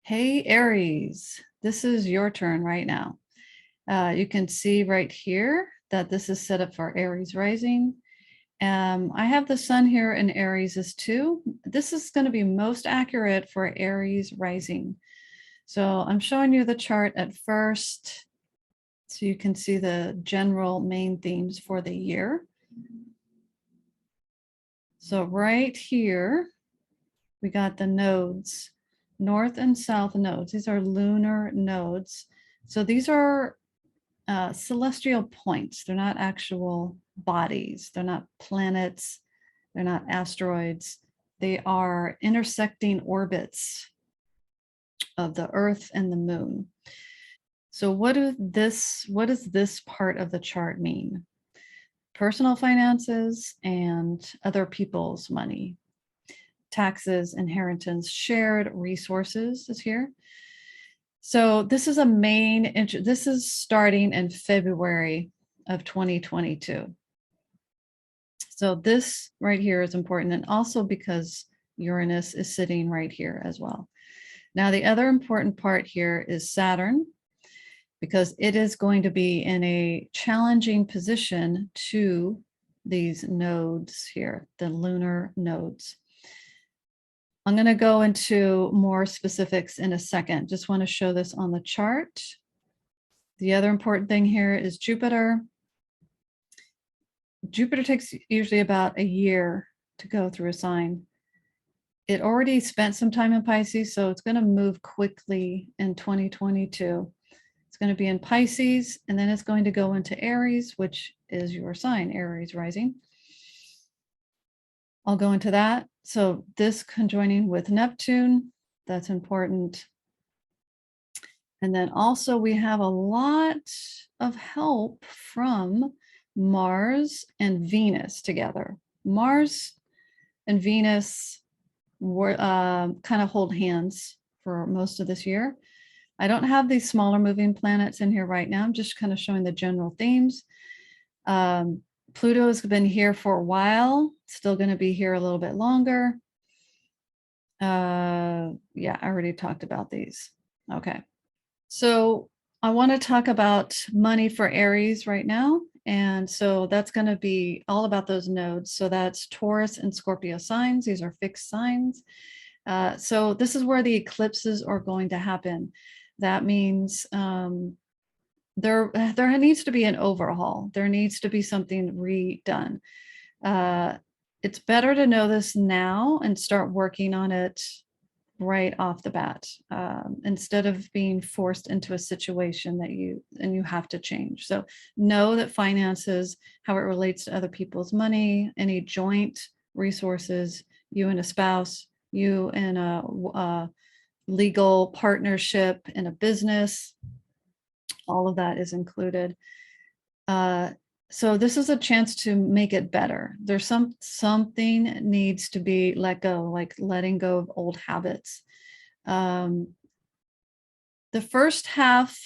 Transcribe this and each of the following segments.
Hey, Aries, this is your turn right now. You can see right here that this is set up for Aries rising. I have the sun here in Aries as too. This is going to be most accurate for Aries rising. So I'm showing you the chart at first so you can see the general main themes for the year. So right here, we got the nodes, north and south nodes. These are lunar nodes. So these are celestial points. They're not actual bodies. They're not planets. They're not asteroids. They are intersecting orbits of the Earth and the Moon. So what does this part of the chart mean? Personal finances and other people's money. Taxes, inheritance, shared resources is here. So this is this is starting in February of 2022. So this right here is important, and also because Uranus is sitting right here as well. Now, the other important part here is Saturn, because it is going to be in a challenging position to these nodes here, the lunar nodes. I'm going to go into more specifics in a second. Just want to show this on the chart. The other important thing here is Jupiter. Jupiter takes usually about a year to go through a sign. It already spent some time in Pisces, so it's going to move quickly in 2022. It's going to be in Pisces, and then it's going to go into Aries, which is your sign, Aries rising. I'll go into that. So this conjoining with Neptune, that's important. And then also we have a lot of help from Mars and Venus together. Mars and Venus were kind of hold hands for most of this year. I don't have these smaller moving planets in here right now. I'm just kind of showing the general themes. Pluto has been here for a while, still going to be here a little bit longer. Yeah, I already talked about these. Okay. So I want to talk about money for Aries right now. And so that's going to be all about those nodes. So that's Taurus and Scorpio signs. These are fixed signs. So this is where the eclipses are going to happen. That means there needs to be an overhaul. There needs to be something redone. It's better to know this now and start working on it right off the bat, instead of being forced into a situation that you have to change. So know that finances, how it relates to other people's money, any joint resources, you and a spouse, you and a legal partnership in a business, all of that is included. So this is a chance to make it better. There's something needs to be let go, like letting go of old habits. The first half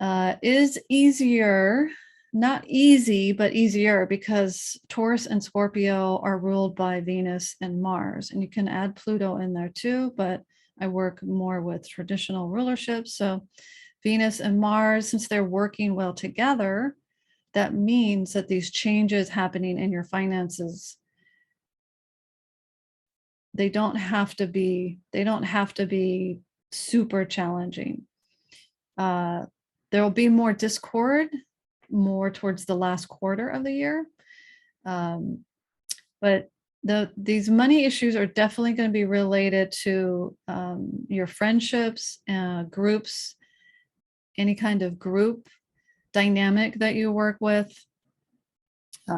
is easier, not easy, but easier, because Taurus and Scorpio are ruled by Venus and Mars, and you can add Pluto in there too, but I work more with traditional rulership. So Venus and Mars, since they're working well together, that means that these changes happening in your finances, they don't have to be super challenging. There will be more discord, more towards the last quarter of the year. But these money issues are definitely going to be related to your friendships, groups, any kind of group dynamic that you work with,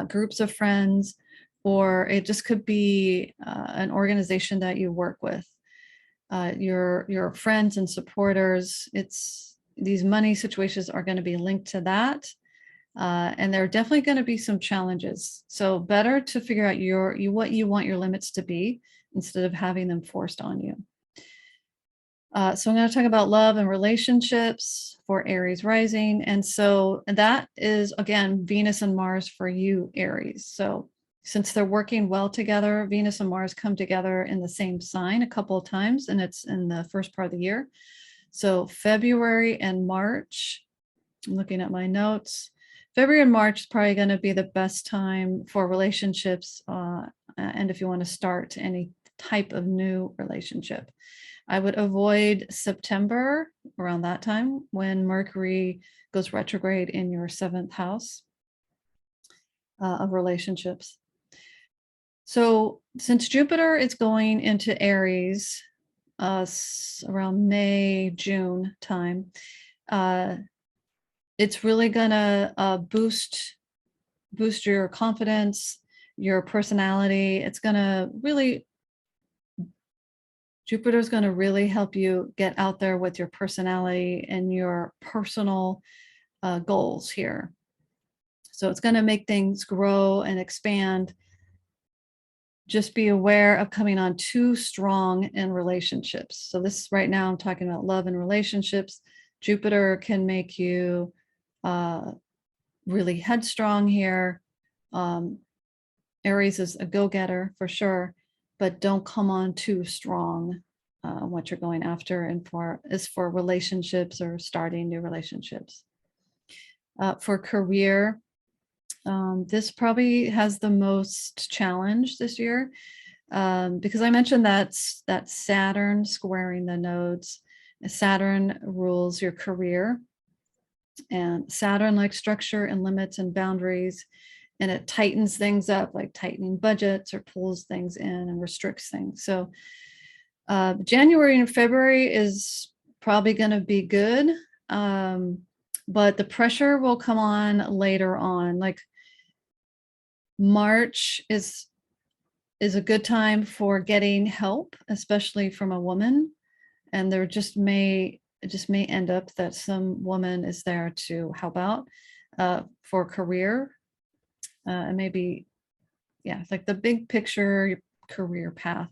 groups of friends, or it just could be an organization that you work with, your friends and supporters. These money situations are going to be linked to that, and there are definitely going to be some challenges. So better to figure out what you want your limits to be instead of having them forced on you. So I'm going to talk about love and relationships for Aries rising. And so that is, again, Venus and Mars for you, Aries. So since they're working well together, Venus and Mars come together in the same sign a couple of times, and it's in the first part of the year. So February and March, I'm looking at my notes. February and March is probably going to be the best time for relationships, and if you want to start any type of new relationship. I would avoid September, around that time, when Mercury goes retrograde in your 7th house of relationships. So since Jupiter is going into Aries around May, June time, it's really gonna boost your confidence, your personality. It's gonna really, Jupiter's gonna really help you get out there with your personality and your personal goals here. So it's gonna make things grow and expand. Just be aware of coming on too strong in relationships. So this right now, I'm talking about love and relationships. Jupiter can make you really headstrong here. Aries is a go-getter for sure, but don't come on too strong. What you're going after and for relationships or starting new relationships. For career, this probably has the most challenge this year, because I mentioned that Saturn squaring the nodes. Saturn rules your career, and Saturn likes structure and limits and boundaries, and it tightens things up, like tightening budgets, or pulls things in and restricts things. So January and February is probably going to be good, but the pressure will come on later on. Like March is a good time for getting help, especially from a woman, and it just may end up that some woman is there to help out for career, and maybe, yeah, like the big picture, your career path.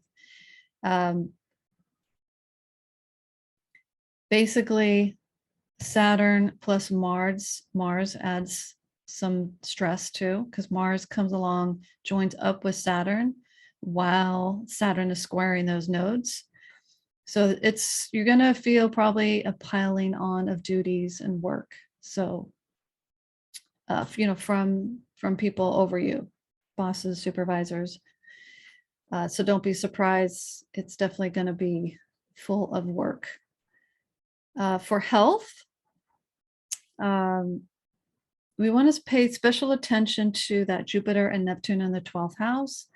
Basically, Saturn plus Mars adds some stress too, because Mars comes along, joins up with Saturn while Saturn is squaring those nodes. So you're going to feel probably a piling on of duties and work. So, from people over you, bosses, supervisors. So don't be surprised. It's definitely going to be full of work. For health, we want to pay special attention to that Jupiter and Neptune in the 12th house.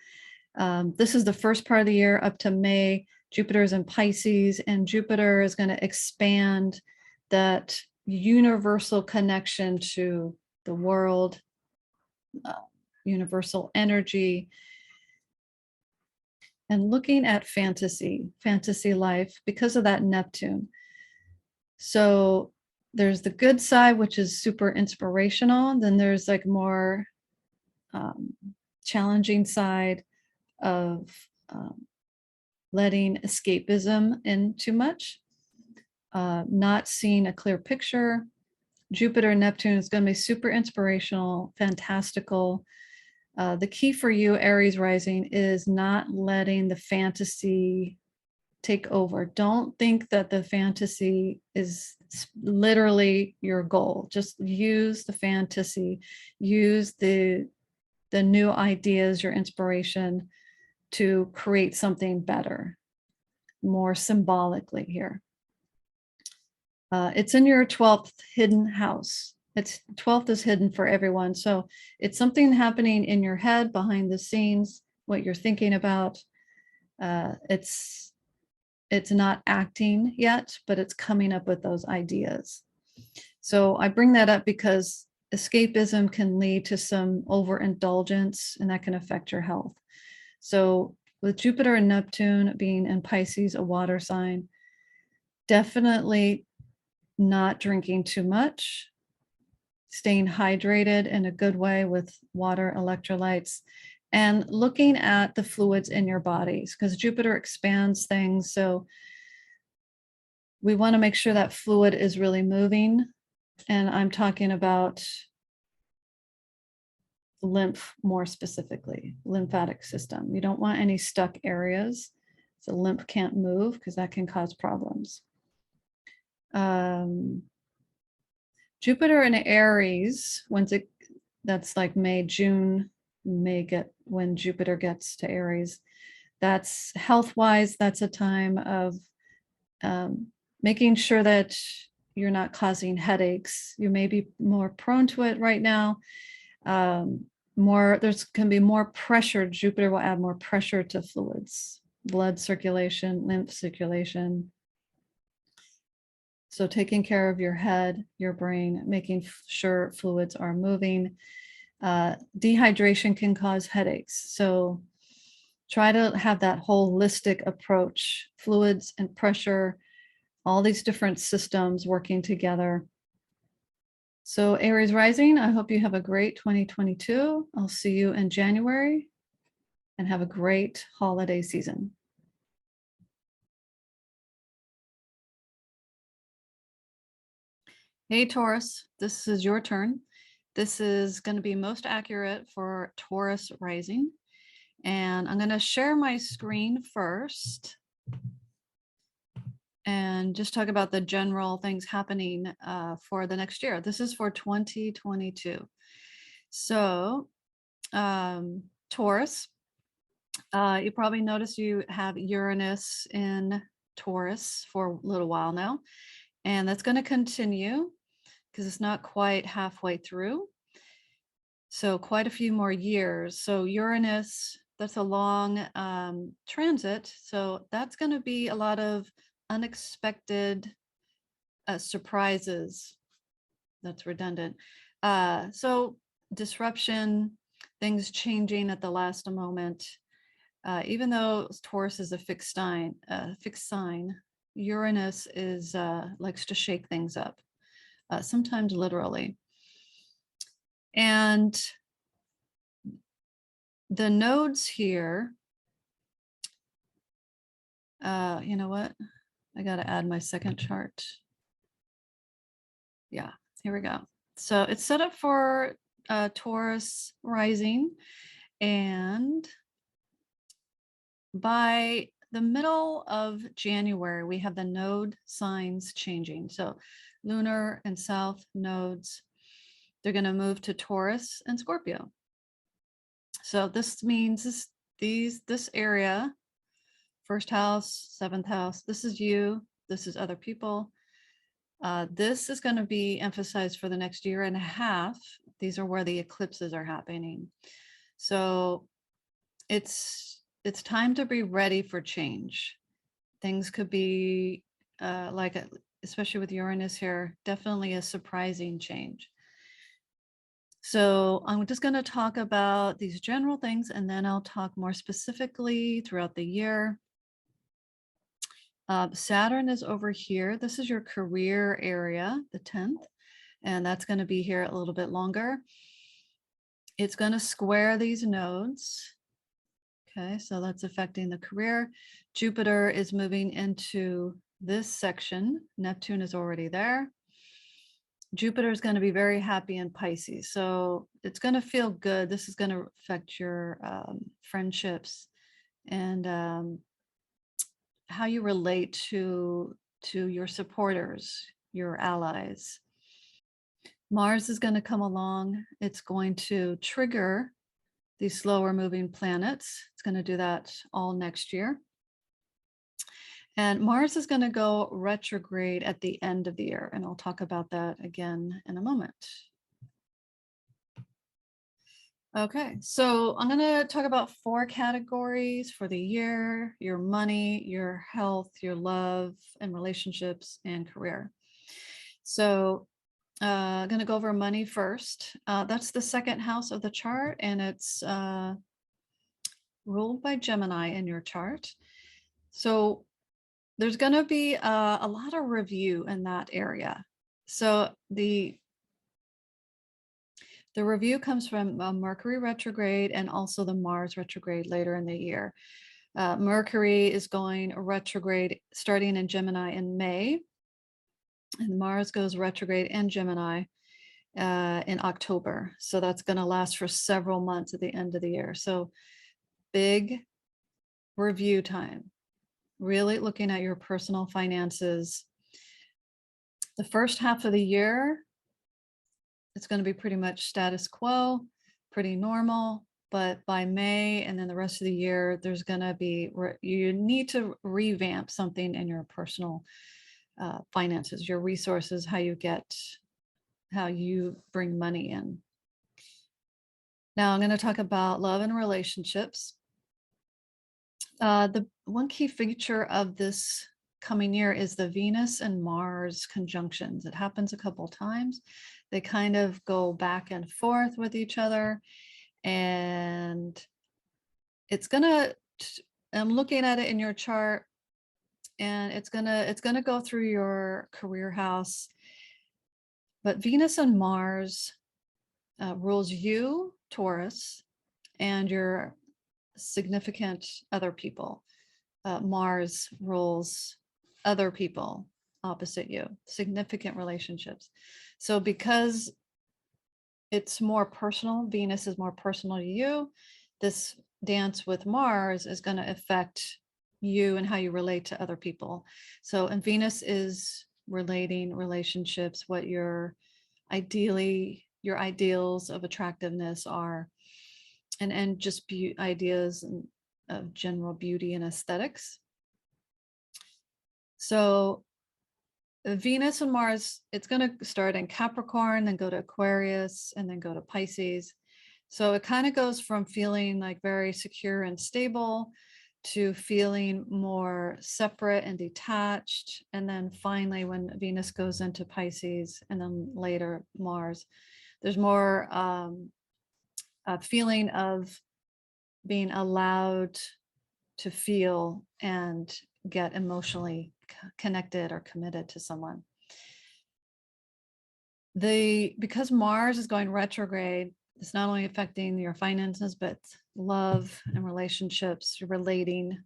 This is the first part of the year up to May. Jupiter is in Pisces, and Jupiter is going to expand that universal connection to the world, universal energy, and looking at fantasy life because of that Neptune. So there's the good side, which is super inspirational. Then there's like more challenging side of letting escapism in too much, not seeing a clear picture. Jupiter and Neptune is going to be super inspirational, fantastical. The key for you, Aries rising, is not letting the fantasy take over. Don't think that the fantasy is literally your goal. Just use the fantasy, use the new ideas, your inspiration, to create something better, more symbolically here. It's in your 12th hidden house. 12th is hidden for everyone. So it's something happening in your head, behind the scenes, what you're thinking about. It's not acting yet, but it's coming up with those ideas. So I bring that up because escapism can lead to some overindulgence, and that can affect your health. So with Jupiter and Neptune being in Pisces, a water sign, definitely not drinking too much, staying hydrated in a good way with water, electrolytes, and looking at the fluids in your bodies, because Jupiter expands things. So we want to make sure that fluid is really moving. And I'm talking about lymph more specifically, lymphatic system. You don't want any stuck areas. So lymph can't move because that can cause problems. Jupiter in Aries, that's like May, June, when Jupiter gets to Aries. That's health-wise, that's a time of making sure that you're not causing headaches. You may be more prone to it right now. There's can be more pressure. Jupiter will add more pressure to fluids, blood circulation, lymph circulation. So taking care of your head, your brain, making sure fluids are moving. Dehydration can cause headaches. So try to have that holistic approach, fluids and pressure, all these different systems working together. So Aries rising, I hope you have a great 2022. I'll see you in January and have a great holiday season. Hey Taurus, this is your turn. This is going to be most accurate for Taurus rising. And I'm going to share my screen first and just talk about the general things happening for the next year. This is for 2022. So Taurus, you probably noticed you have Uranus in Taurus for a little while now, and that's going to continue because it's not quite halfway through. So quite a few more years. So Uranus, that's a long transit. So that's going to be a lot of unexpected surprises. That's redundant. So disruption, things changing at the last moment. Even though Taurus is a fixed sign, Uranus is likes to shake things up, sometimes literally. And the nodes here, you know what? I got to add my second chart. Yeah, here we go. So it's set up for Taurus rising, and by the middle of January, we have the node signs changing. So lunar and south nodes, they're going to move to Taurus and Scorpio. So this means this area, first house, seventh house, this is you, this is other people. This is going to be emphasized for the next year and a half. These are where the eclipses are happening. So it's time to be ready for change. Things could be especially with Uranus here, definitely a surprising change. So I'm just going to talk about these general things, and then I'll talk more specifically throughout the year. Saturn is over here. This is your career area, the 10th, and that's going to be here a little bit longer. It's going to square these nodes. Okay, so that's affecting the career. Jupiter is moving into this section. Neptune is already there. Jupiter is going to be very happy in Pisces. So it's going to feel good. This is going to affect your friendships and how you relate to your supporters, your allies. Mars is going to come along. It's going to trigger these slower moving planets. It's going to do that all next year. And Mars is going to go retrograde at the end of the year. And I'll talk about that again in a moment. Okay, so I'm going to talk about 4 categories for the year: your money, your health, your love and relationships, and career. So I'm going to go over money first. That's the second house of the chart, and it's ruled by Gemini in your chart. So there's going to be a lot of review in that area. So the review comes from Mercury retrograde and also the Mars retrograde later in the year. Mercury is going retrograde starting in Gemini in May, and Mars goes retrograde in Gemini in October. So that's going to last for several months at the end of the year. So big review time, really looking at your personal finances. The first half of the year, it's going to be pretty much status quo, pretty normal. But by May and then the rest of the year, there's going to be, you need to revamp something in your personal finances, your resources, how you bring money in. Now I'm going to talk about love and relationships. The one key feature of this coming year is the Venus and Mars conjunctions. It happens a couple times. They kind of go back and forth with each other, and it's gonna, I'm looking at it in your chart, and it's gonna go through your career house. But Venus and Mars rules you, Taurus, and your significant other people. Mars rules other people opposite you, significant relationships. So because it's more personal, Venus is more personal to you, this dance with Mars is going to affect you and how you relate to other people. So, and Venus is relating relationships, what your ideals of attractiveness are, and just ideas of general beauty and aesthetics. So Venus and Mars, it's going to start in Capricorn, then go to Aquarius, and then go to Pisces. So it kind of goes from feeling like very secure and stable to feeling more separate and detached. And then finally, when Venus goes into Pisces and then later Mars, there's more a feeling of being allowed to feel and get emotionally connected or committed to someone. Because Mars is going retrograde, it's not only affecting your finances, but love and relationships, relating.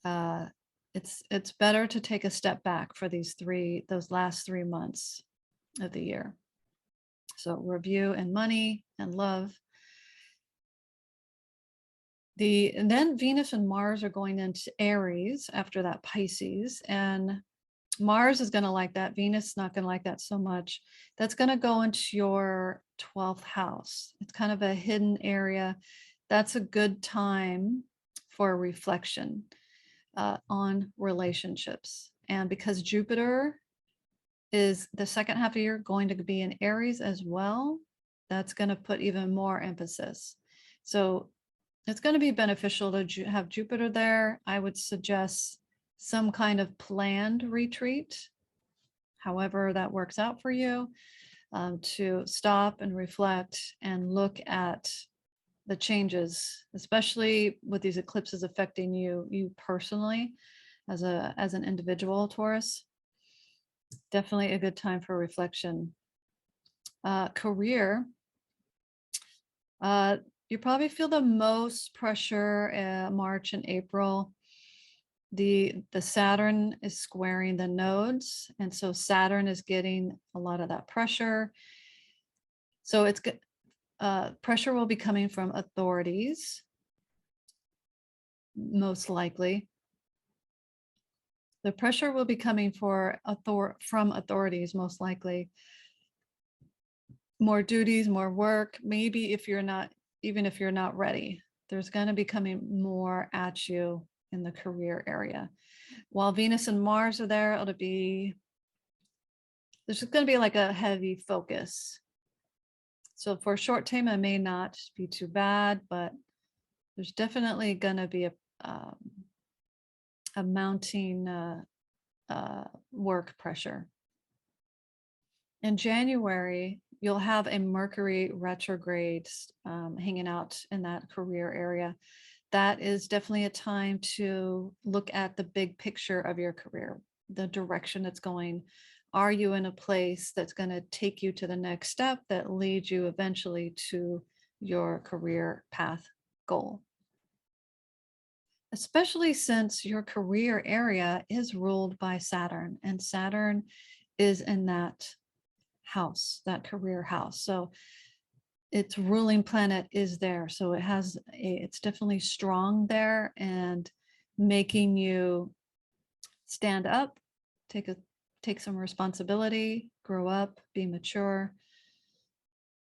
It's better to take a step back for those last 3 months of the year. So review and money and love. And then Venus and Mars are going into Aries after that Pisces, and Mars is going to like that. Venus is not going to like that so much. That's going to go into your 12th house. It's kind of a hidden area. That's a good time for reflection on relationships. And because Jupiter is the second half of the year going to be in Aries as well, that's going to put even more emphasis. So it's going to be beneficial to have Jupiter there. I would suggest some kind of planned retreat, however that works out for you, to stop and reflect and look at the changes, especially with these eclipses affecting you personally as an individual, Taurus. Definitely a good time for reflection. Career. You probably feel the most pressure March and April. The Saturn is squaring the nodes, and so Saturn is getting a lot of that pressure. So it's pressure will be coming from authorities, most likely. The pressure will be coming from authorities, most likely. More duties, more work. Maybe even if you're not ready, there's going to be coming more at you in the career area. While Venus and Mars are there, there's just going to be like a heavy focus. So for a short time, it may not be too bad, but there's definitely going to be a mounting work pressure. In January, you'll have a Mercury retrograde hanging out in that career area. That is definitely a time to look at the big picture of your career, the direction it's going. Are you in a place that's going to take you to the next step that leads you eventually to your career path goal? Especially since your career area is ruled by Saturn, and Saturn is in that house, that career house. So its ruling planet is there. So it's definitely strong there and making you stand up, take some responsibility, grow up, be mature.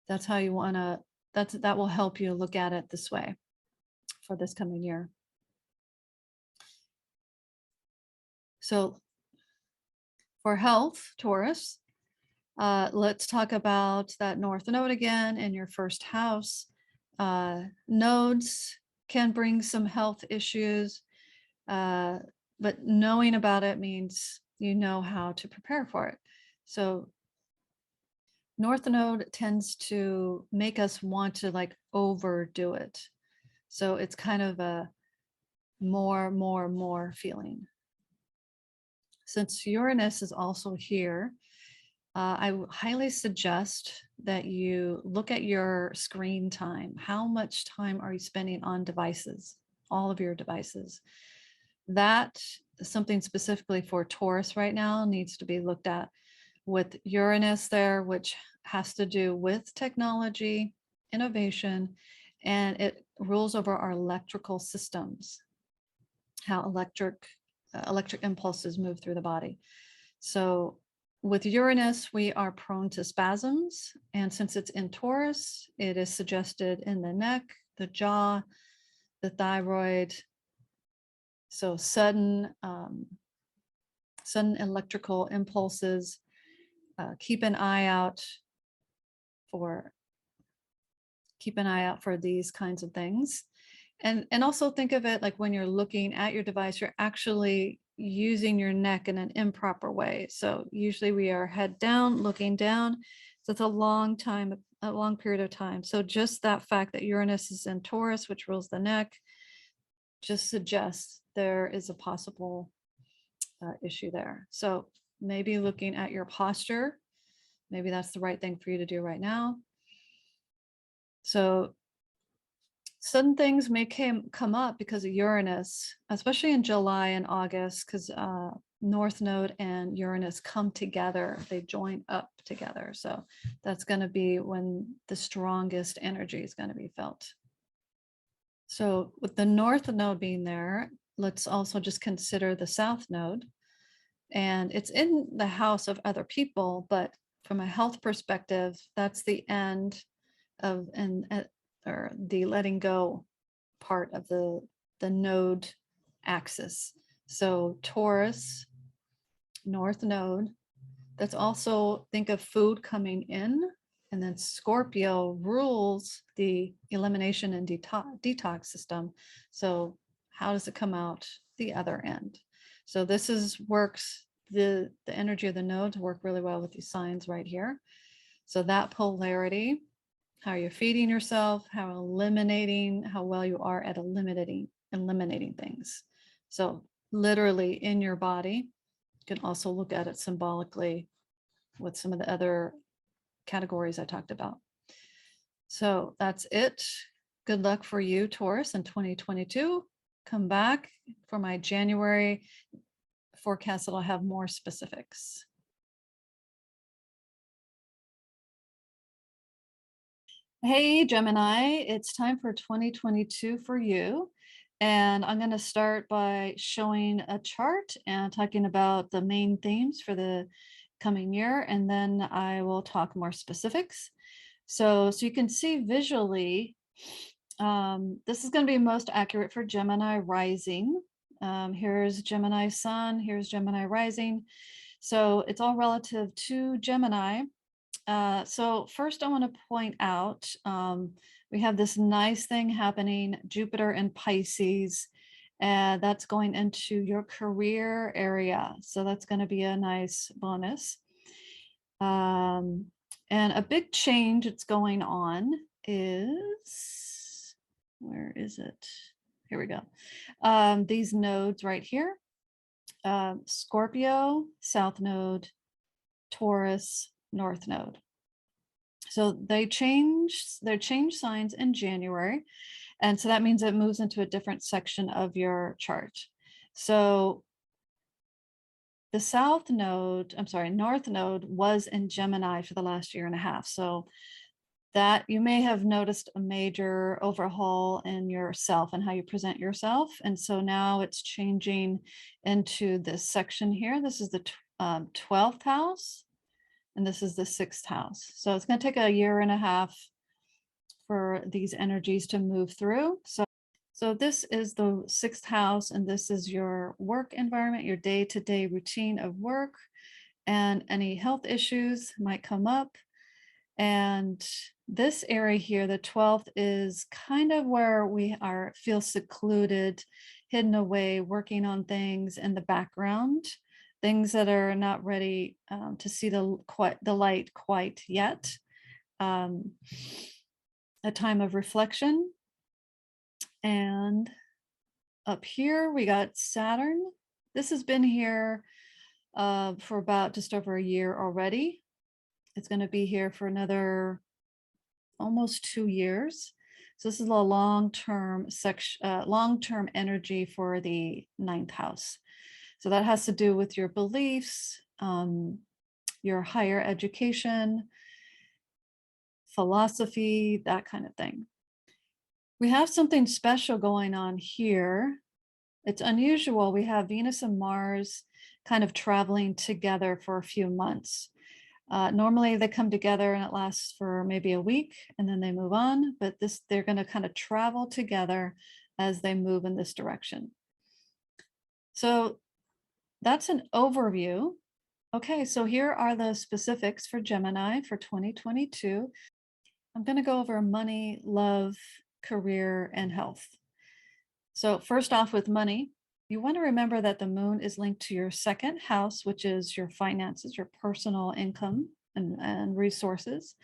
That's how you want to, that will help you look at it this way for this coming year. So for health, Taurus, let's talk about that North Node again in your first house. Nodes can bring some health issues, but knowing about it means you know how to prepare for it. So North Node tends to make us want to like overdo it. So it's kind of a more feeling. Since Uranus is also here, I highly suggest that you look at your screen time. How much time are you spending on devices, all of your devices? That is something specifically for Taurus right now needs to be looked at with Uranus there, which has to do with technology, innovation, and it rules over our electrical systems, how electric impulses move through the body. So with Uranus, we are prone to spasms. And since it's in Taurus, it is suggested in the neck, the jaw, the thyroid. So sudden electrical impulses. Keep an eye out for these kinds of things. And also think of it like when you're looking at your device, you're actually using your neck in an improper way. So usually we are head down, looking down. So it's a long period of time. So just that fact that Uranus is in Taurus, which rules the neck, just suggests there is a possible issue there. So maybe looking at your posture, maybe that's the right thing for you to do right now. So sudden things may come up because of Uranus, especially in July and August, because North Node and Uranus come together. They join up together. So that's going to be when the strongest energy is going to be felt. So with the North Node being there, let's also just consider the South Node. And it's in the house of other people, but from a health perspective, that's the end of or the letting go part of the node axis. So Taurus, North Node, that's also, think of food coming in, and then Scorpio rules the elimination and detox system. So how does it come out the other end? So this works, the energy of the nodes work really well with these signs right here. So that polarity, how you're feeding yourself, how well you are at eliminating things. So literally in your body, you can also look at it symbolically with some of the other categories I talked about. So that's it. Good luck for you, Taurus, in 2022. Come back for my January forecast. That'll have more specifics. Hey, Gemini, it's time for 2022 for you. And I'm going to start by showing a chart and talking about the main themes for the coming year. And then I will talk more specifics. So you can see visually, this is going to be most accurate for Gemini rising. Here's Gemini sun, here's Gemini rising. So it's all relative to Gemini. So first I want to point out, we have this nice thing happening, Jupiter and Pisces, and that's going into your career area. So that's going to be a nice bonus. And a big change that's going on is, where is it? Here we go. These nodes right here, Scorpio, South Node, Taurus, North Node. So they change signs in January. And so that means it moves into a different section of your chart. So the north node was in Gemini for the last year and a half. So that you may have noticed a major overhaul in yourself and how you present yourself. And so now it's changing into this section here. This is the 12th house, and this is the 6th house. So it's going to take a year and a half for these energies to move through. So this is the 6th house, and this is your work environment, your day-to-day routine of work, and any health issues might come up. And this area here, the 12th, is kind of where we feel secluded, hidden away, working on things in the background, things that are not ready to see the light quite yet. A time of reflection. And up here we got Saturn. This has been here for about just over a year already. It's going to be here for another almost 2 years. So this is a long-term long-term energy for the 9th house. So that has to do with your beliefs, your higher education, philosophy, that kind of thing. We have something special going on here. It's unusual. We have Venus and Mars kind of traveling together for a few months. Normally they come together and it lasts for maybe a week and then they move on, but they're going to kind of travel together as they move in this direction. So that's an overview. Okay, so here are the specifics for Gemini for 2022. I'm going to go over money, love, career, and health. So first off, with money, you want to remember that the moon is linked to your 2nd house, which is your finances, your personal income and resources.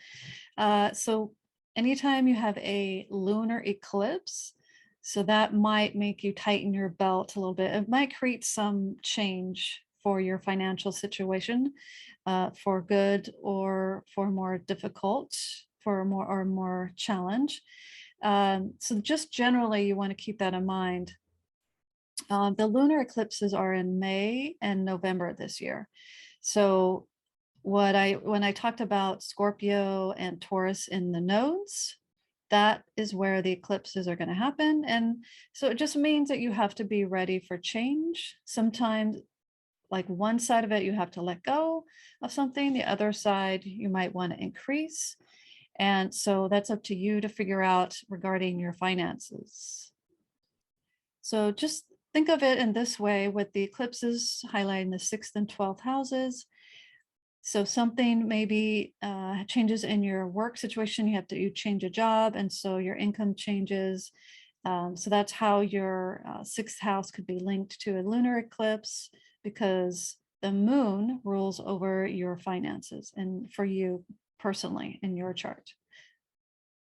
So anytime you have a lunar eclipse, so that might make you tighten your belt a little bit. It might create some change for your financial situation, for good or for more difficult, for more challenge. So just generally, you want to keep that in mind. The lunar eclipses are in May and November this year. So when I talked about Scorpio and Taurus in the nodes, that is where the eclipses are going to happen. And so it just means that you have to be ready for change. Sometimes, like one side of it, you have to let go of something. The other side, you might want to increase. And so that's up to you to figure out regarding your finances. So just think of it in this way, with the eclipses highlighting the 6th and 12th houses. So something maybe changes in your work situation. You change a job, and so your income changes. So that's how your 6th house could be linked to a lunar eclipse, because the moon rules over your finances and for you personally in your chart.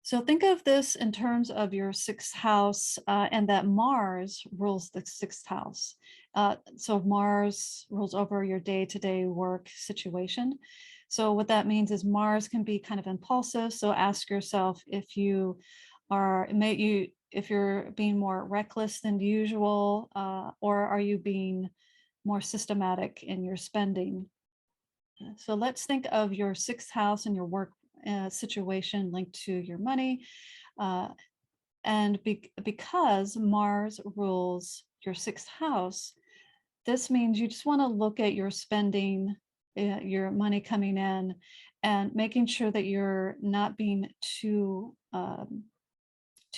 So think of this in terms of your 6th house, and that Mars rules the 6th house. So Mars rules over your day-to-day work situation. So what that means is Mars can be kind of impulsive. So ask yourself if you're being more reckless than usual, or are you being more systematic in your spending? So let's think of your 6th house and your work situation linked to your money. And because Mars rules your 6th house, this means you just want to look at your spending, your money coming in, and making sure that you're not being too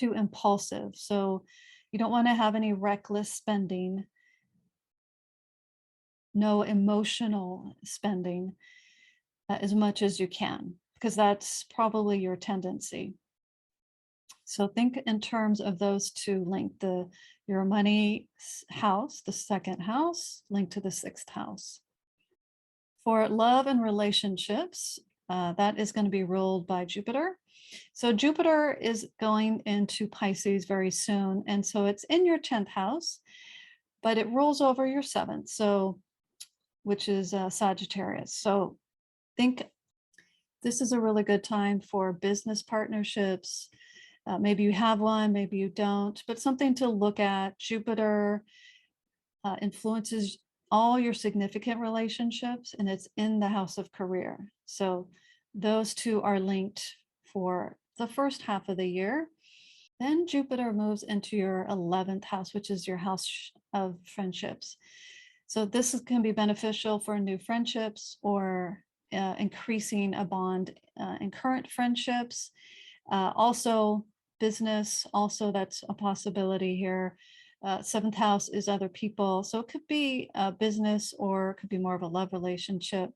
impulsive. So you don't want to have any reckless spending, no emotional spending, as much as you can, because that's probably your tendency. So think in terms of those two linked, your money house, the 2nd house, linked to the 6th house. For love and relationships, that is going to be ruled by Jupiter. So Jupiter is going into Pisces very soon, and so it's in your 10th house, but it rules over your 7th, so which is Sagittarius. So think this is a really good time for business partnerships. Maybe you have one, maybe you don't, but something to look at. Jupiter influences all your significant relationships, and it's in the house of career. So those two are linked for the first half of the year. Then Jupiter moves into your 11th house, which is your house of friendships. So can be beneficial for new friendships or increasing a bond in current friendships. Also business, also that's a possibility here. Seventh house is other people. So it could be a business or it could be more of a love relationship.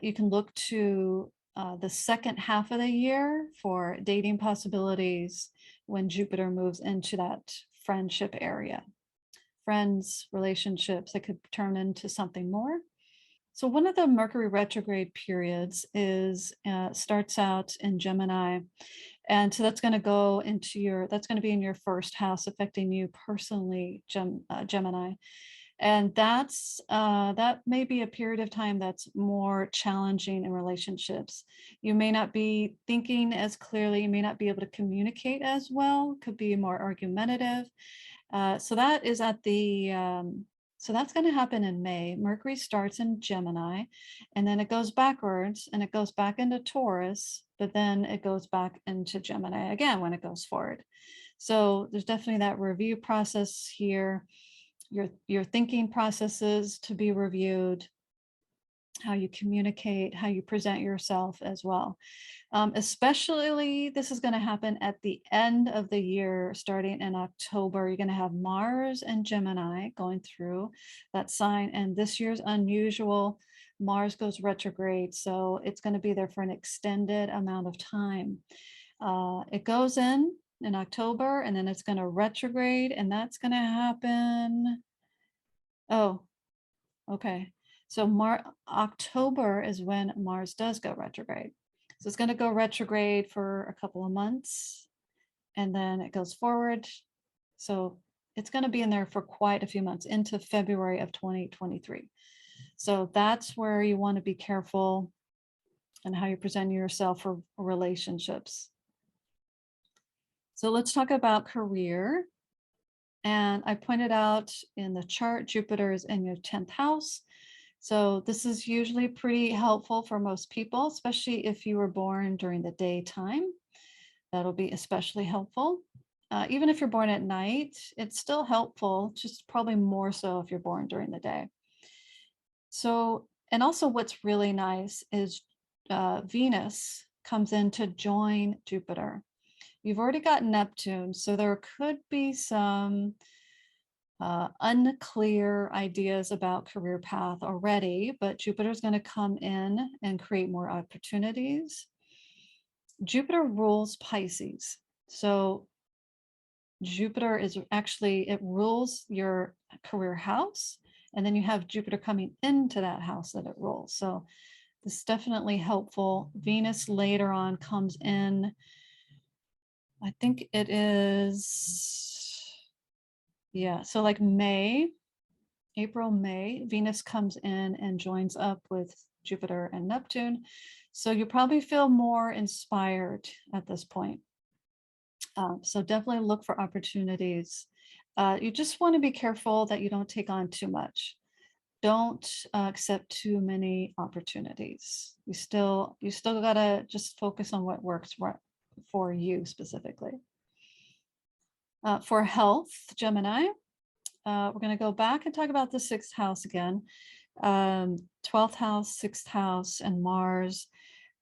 You can look to the second half of the year for dating possibilities when Jupiter moves into that friendship area. Friends, relationships, it could turn into something more. So one of the Mercury retrograde periods is starts out in Gemini. And so that's going to go into that's going to be in your first house, affecting you personally, Gemini. And that may be a period of time that's more challenging in relationships. You may not be thinking as clearly, you may not be able to communicate as well, could be more argumentative. So that is at the so that's going to happen in May. Mercury starts in Gemini, and then it goes backwards, and it goes back into Taurus, but then it goes back into Gemini again when it goes forward. So there's definitely that review process here, your thinking processes to be reviewed, how you communicate, how you present yourself as well. Especially this is going to happen at the end of the year, starting in October. You're going to have Mars and Gemini going through that sign. And this year's unusual. Mars goes retrograde, so it's going to be there for an extended amount of time. It goes in October, and then it's going to retrograde, and that's going to happen. Oh, okay. So October is when Mars does go retrograde. So it's going to go retrograde for a couple of months, and then it goes forward. So it's going to be in there for quite a few months into February of 2023. So that's where you want to be careful and how you present yourself for relationships. So let's talk about career. And I pointed out in the chart, Jupiter is in your 10th house. So this is usually pretty helpful for most people, especially if you were born during the daytime. That'll be especially helpful. Even if you're born at night, it's still helpful, just probably more so if you're born during the day. So, and also what's really nice is Venus comes in to join Jupiter. You've already got Neptune, so there could be some unclear ideas about career path already, but Jupiter's going to come in and create more opportunities. Jupiter rules Pisces. So Jupiter is actually, it rules your career house, and then you have Jupiter coming into that house that it rules. So this is definitely helpful. Venus later on comes in, I think it is, yeah, so like April, May, Venus comes in and joins up with Jupiter and Neptune. So you probably feel more inspired at this point. So definitely look for opportunities. You just want to be careful that you don't take on too much. Don't accept too many opportunities. You still gotta just focus on what works for you specifically. For health, Gemini, we're going to go back and talk about the 6th house again. 12th house, 6th house, and Mars.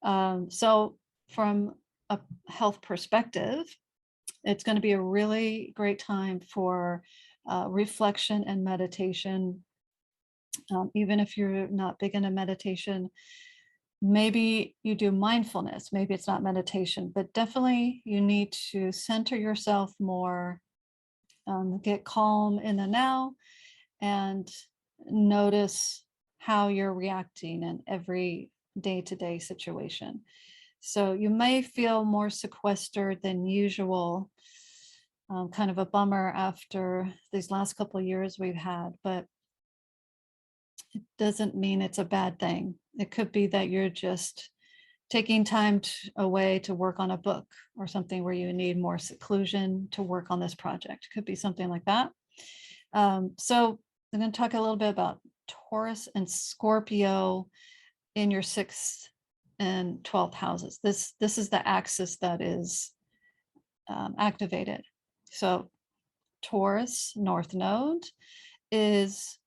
So from a health perspective, it's going to be a really great time for reflection and meditation. Even if you're not big into meditation, maybe you do mindfulness. Maybe it's not meditation, but definitely you need to center yourself more, get calm in the now, and notice how you're reacting in every day-to-day situation. So you may feel more sequestered than usual, kind of a bummer after these last couple of years we've had, but it doesn't mean it's a bad thing. It could be that you're just taking time away to work on a book or something where you need more seclusion to work on this project. Could be something like that. So I'm going to talk a little bit about Taurus and Scorpio in your 6th and 12th houses. This is the axis that is activated. So Taurus North Node is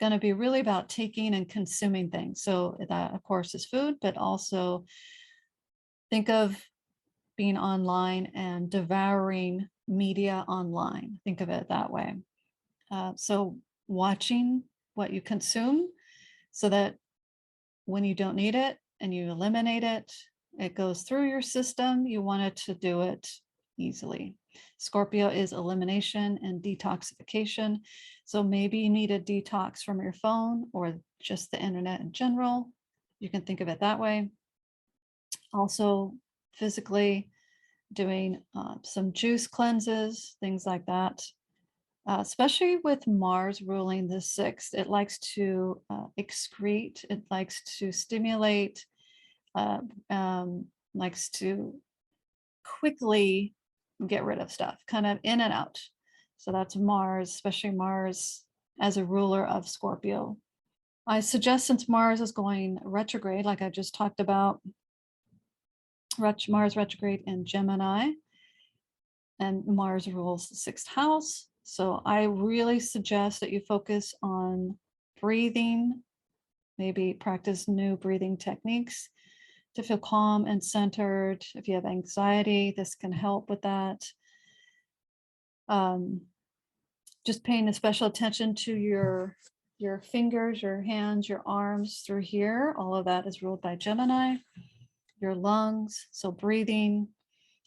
going to be really about taking and consuming things. So that, of course, is food, but also think of being online and devouring media online. Think of it that way. So watching what you consume so that when you don't need it and you eliminate it, it goes through your system. You want it to do it easily. Scorpio is elimination and detoxification. So maybe you need a detox from your phone or just the internet in general. You can think of it that way. Also, physically doing some juice cleanses, things like that. Especially with Mars ruling the 6th, it likes to excrete, it likes to stimulate, likes to quickly get rid of stuff, kind of in and out. So that's Mars, especially Mars as a ruler of Scorpio. I suggest, since Mars is going retrograde, like I just talked about, Mars retrograde in Gemini, and Mars rules the 6th house. So I really suggest that you focus on breathing, maybe practice new breathing techniques to feel calm and centered. If you have anxiety, this can help with that. Just paying a special attention to your fingers, your hands, your arms through here. All of that is ruled by Gemini. Your lungs, so breathing,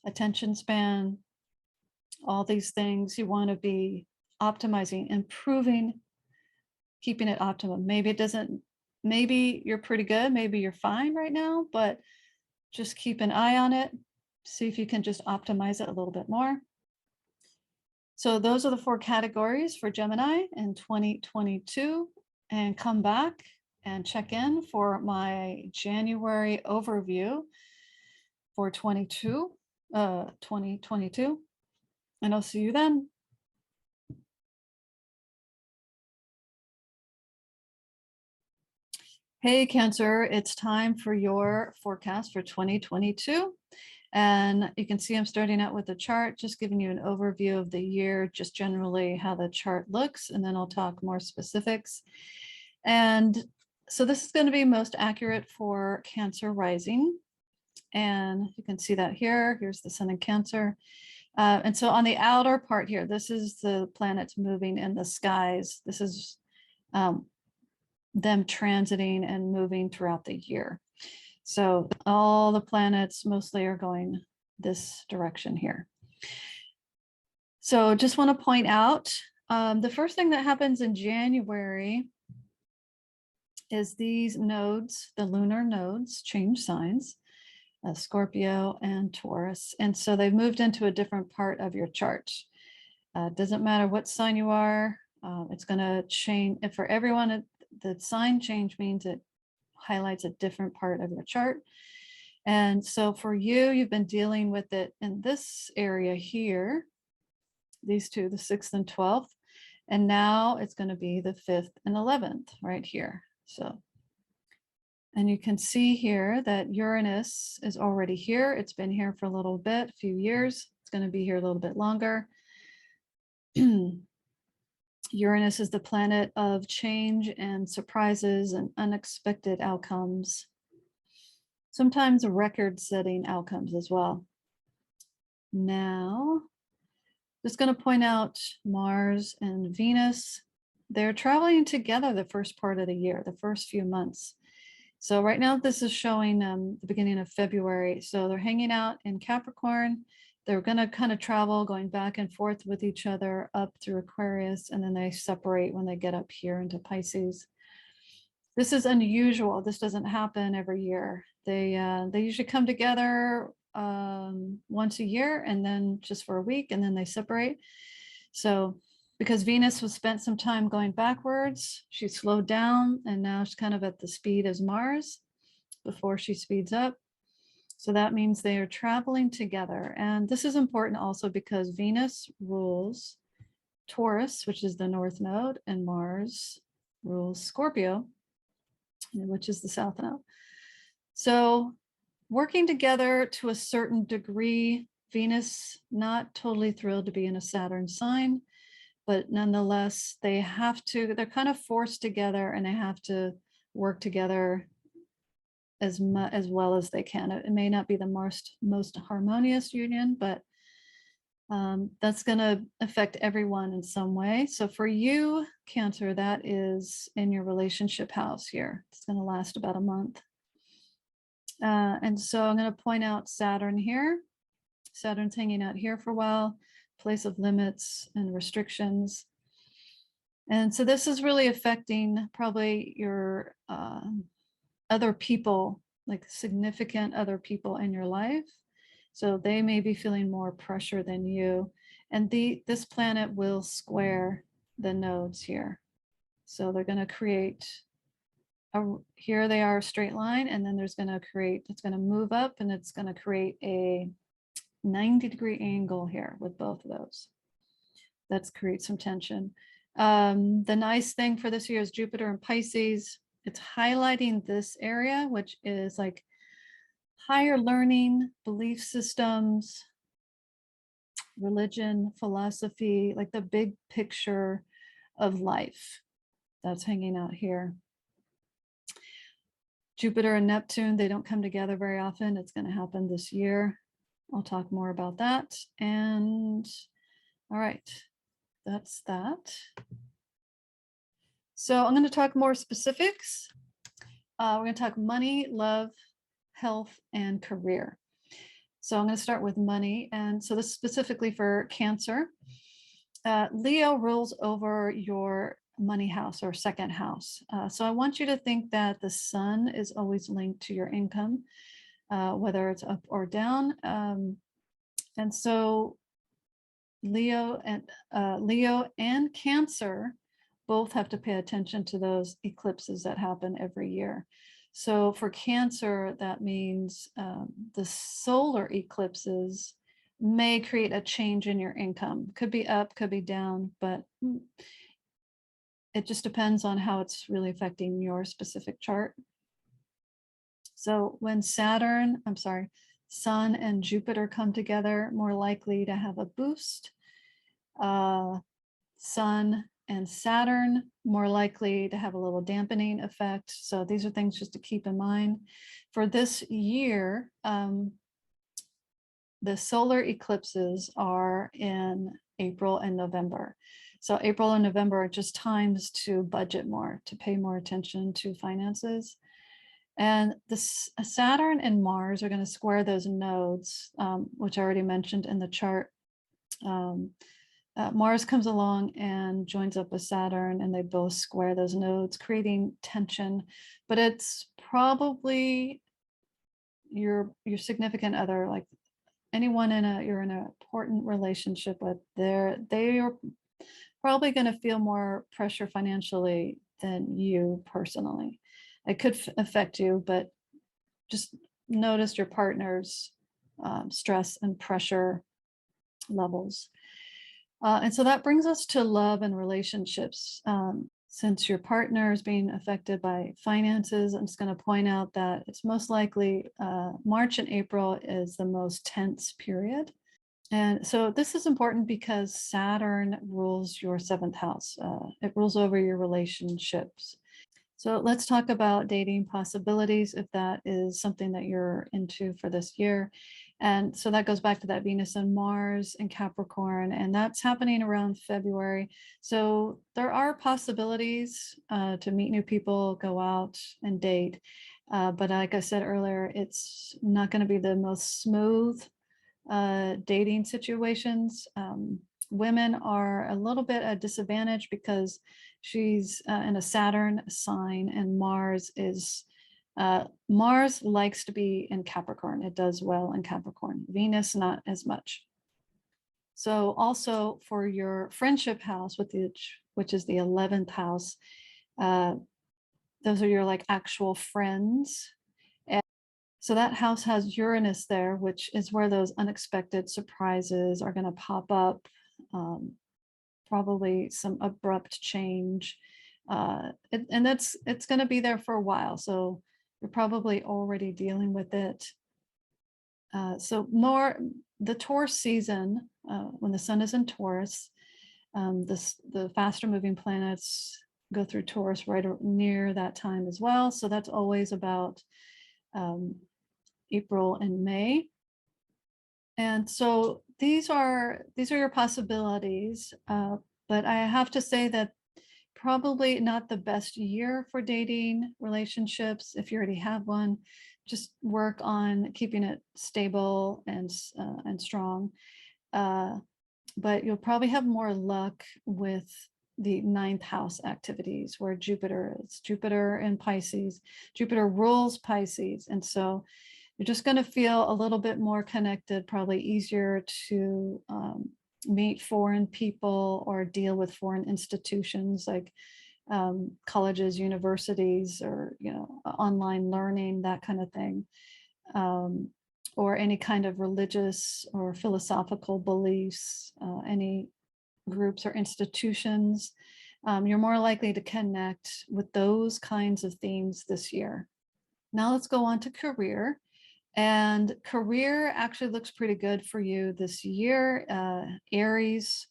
attention span, all these things you want to be optimizing, improving, keeping it optimum. Maybe it doesn't, maybe you're pretty good, maybe you're fine right now, but just keep an eye on it. See if you can just optimize it a little bit more. So those are the 4 categories for Gemini in 2022, and come back and check in for my January overview for 2022, and I'll see you then. Hey Cancer, it's time for your forecast for 2022. And you can see I'm starting out with the chart, just giving you an overview of the year, just generally how the chart looks, and then I'll talk more specifics. And so this is going to be most accurate for Cancer rising. And you can see that here. Here's the Sun in Cancer. And so on the outer part here, this is the planets moving in the skies. This is them transiting and moving throughout the year. So all the planets mostly are going this direction here. So just want to point out, the first thing that happens in January is these nodes, the lunar nodes, change signs, Scorpio and Taurus. And so they've moved into a different part of your chart. Doesn't matter what sign you are, it's going to change. And for everyone, the sign change means it highlights a different part of your chart. And so for you, you've been dealing with it in this area here, these two, the 6th and 12th. And now it's going to be the 5th and 11th right here. So, and you can see here that Uranus is already here. It's been here for a little bit, a few years. It's going to be here a little bit longer. Uranus is the planet of change and surprises and unexpected outcomes. Sometimes record-setting outcomes as well. Now, just going to point out Mars and Venus. They're traveling together the first part of the year, the first few months. So right now, this is showing the beginning of February. So they're hanging out in Capricorn. They're going to kind of travel, going back and forth with each other up through Aquarius, and then they separate when they get up here into Pisces. This is unusual. This doesn't happen every year. They usually come together once a year, and then just for a week, and then they separate. So because Venus was spent some time going backwards, she slowed down, and now she's kind of at the speed as Mars before she speeds up. So that means they are traveling together. And this is important also because Venus rules Taurus, which is the North Node, and Mars rules Scorpio, which is the south node. So working together to a certain degree, Venus not totally thrilled to be in a Saturn sign, but nonetheless, they're kind of forced together and they have to work together as well as they can. It may not be the most harmonious union, but that's going to affect everyone in some way. So for you, Cancer, that is in your relationship house here. It's going to last about a month. And so I'm going to point out Saturn here. Saturn's hanging out here for a while, place of limits and restrictions. And so this is really affecting probably your other people, like significant other people in your life. So they may be feeling more pressure than you. And this planet will square the nodes here. So they're going to create here they are a straight line, and then it's going to move up and it's going to create a 90-degree angle here with both of those. That's create some tension. The nice thing for this year is Jupiter and Pisces. It's highlighting this area, which is like higher learning, belief systems, religion, philosophy, like the big picture of life. That's hanging out here. Jupiter and Neptune, they don't come together very often. It's going to happen this year. I'll talk more about that. And all right, that's that. So I'm going to talk more specifics. We're going to talk money, love, health, and career. So I'm going to start with money. And so this is specifically for Cancer. Leo rules over your money house or second house. So I want you to think that the sun is always linked to your income, whether it's up or down. And so Leo and Cancer both have to pay attention to those eclipses that happen every year. So for Cancer, that means the solar eclipses may create a change in your income. Could be up, could be down, but it just depends on how it's really affecting your specific chart. So when Sun and Jupiter come together, more likely to have a boost. Sun and Saturn, more likely to have a little dampening effect. So these are things just to keep in mind. For this year, the solar eclipses are in April and November. So April and November are just times to budget more, to pay more attention to finances. And Saturn and Mars are going to square those nodes, which I already mentioned in the chart. Mars comes along and joins up with Saturn, and they both square those nodes, creating tension. But it's probably your significant other, like anyone you're in an important relationship with. They are probably going to feel more pressure financially than you personally. It could affect you, but just notice your partner's stress and pressure levels. And so that brings us to love and relationships. Since your partner is being affected by finances, I'm just going to point out that it's most likely March and April is the most tense period. And so this is important because Saturn rules your seventh house. It rules over your relationships. So let's talk about dating possibilities if that is something that you're into for this year. And so that goes back to that Venus and Mars and Capricorn, and that's happening around February. So there are possibilities to meet new people, go out and date. But like I said earlier, it's not going to be the most smooth dating situations. Women are a little bit at a disadvantage because she's in a Saturn sign, and Mars likes to be in Capricorn. It does well in Capricorn. Venus, not as much. So also for your friendship house, which is the 11th house, those are your like actual friends. So that house has Uranus there, which is where those unexpected surprises are going to pop up, probably some abrupt change. And it's going to be there for a while. So you're probably already dealing with it. So more the Taurus season, when the sun is in Taurus, the faster moving planets go through Taurus right near that time as well. So that's always about um, April and May. And so these are your possibilities. But I have to say that probably not the best year for dating relationships. If you already have one, just work on keeping it stable and strong. But you'll probably have more luck with the ninth house activities where Jupiter is. Jupiter in Pisces. Jupiter rules Pisces. And so you're just going to feel a little bit more connected, probably easier to meet foreign people or deal with foreign institutions like colleges, universities, or online learning, that kind of thing, or any kind of religious or philosophical beliefs, any groups or institutions. You're more likely to connect with those kinds of themes this year. Now let's go on to career. And career actually looks pretty good for you this year. Aries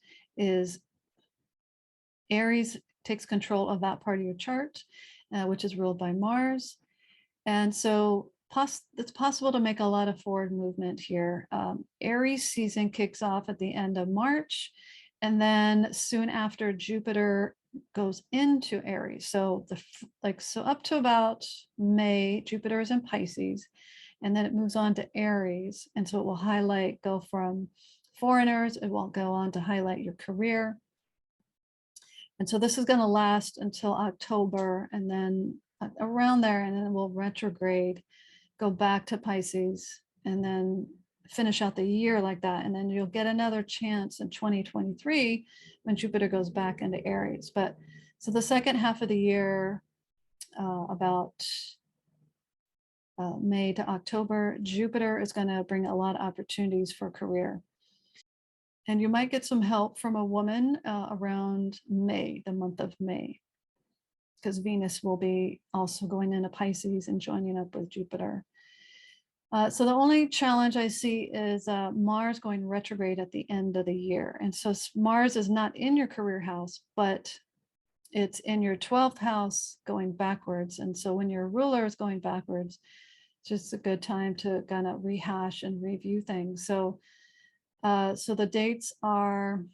takes control of that part of your chart, which is ruled by Mars. And so it's possible to make a lot of forward movement here. Aries season kicks off at the end of March, and then soon after Jupiter goes into Aries. So so up to about May, Jupiter is in Pisces, and then it moves on to Aries. And so it will go from foreigners, it will go on to highlight your career. And so this is going to last until October, and then around there, and then it will retrograde, go back to Pisces, and then finish out the year like that. And then you'll get another chance in 2023 when Jupiter goes back into Aries. But so the second half of the year, about May to October, Jupiter is going to bring a lot of opportunities for career. And you might get some help from a woman around May, the month of May, because Venus will be also going into Pisces and joining up with Jupiter. So the only challenge I see is Mars going retrograde at the end of the year. And so Mars is not in your career house, but it's in your 12th house going backwards. And so when your ruler is going backwards, it's just a good time to kind of rehash and review things. So the dates are,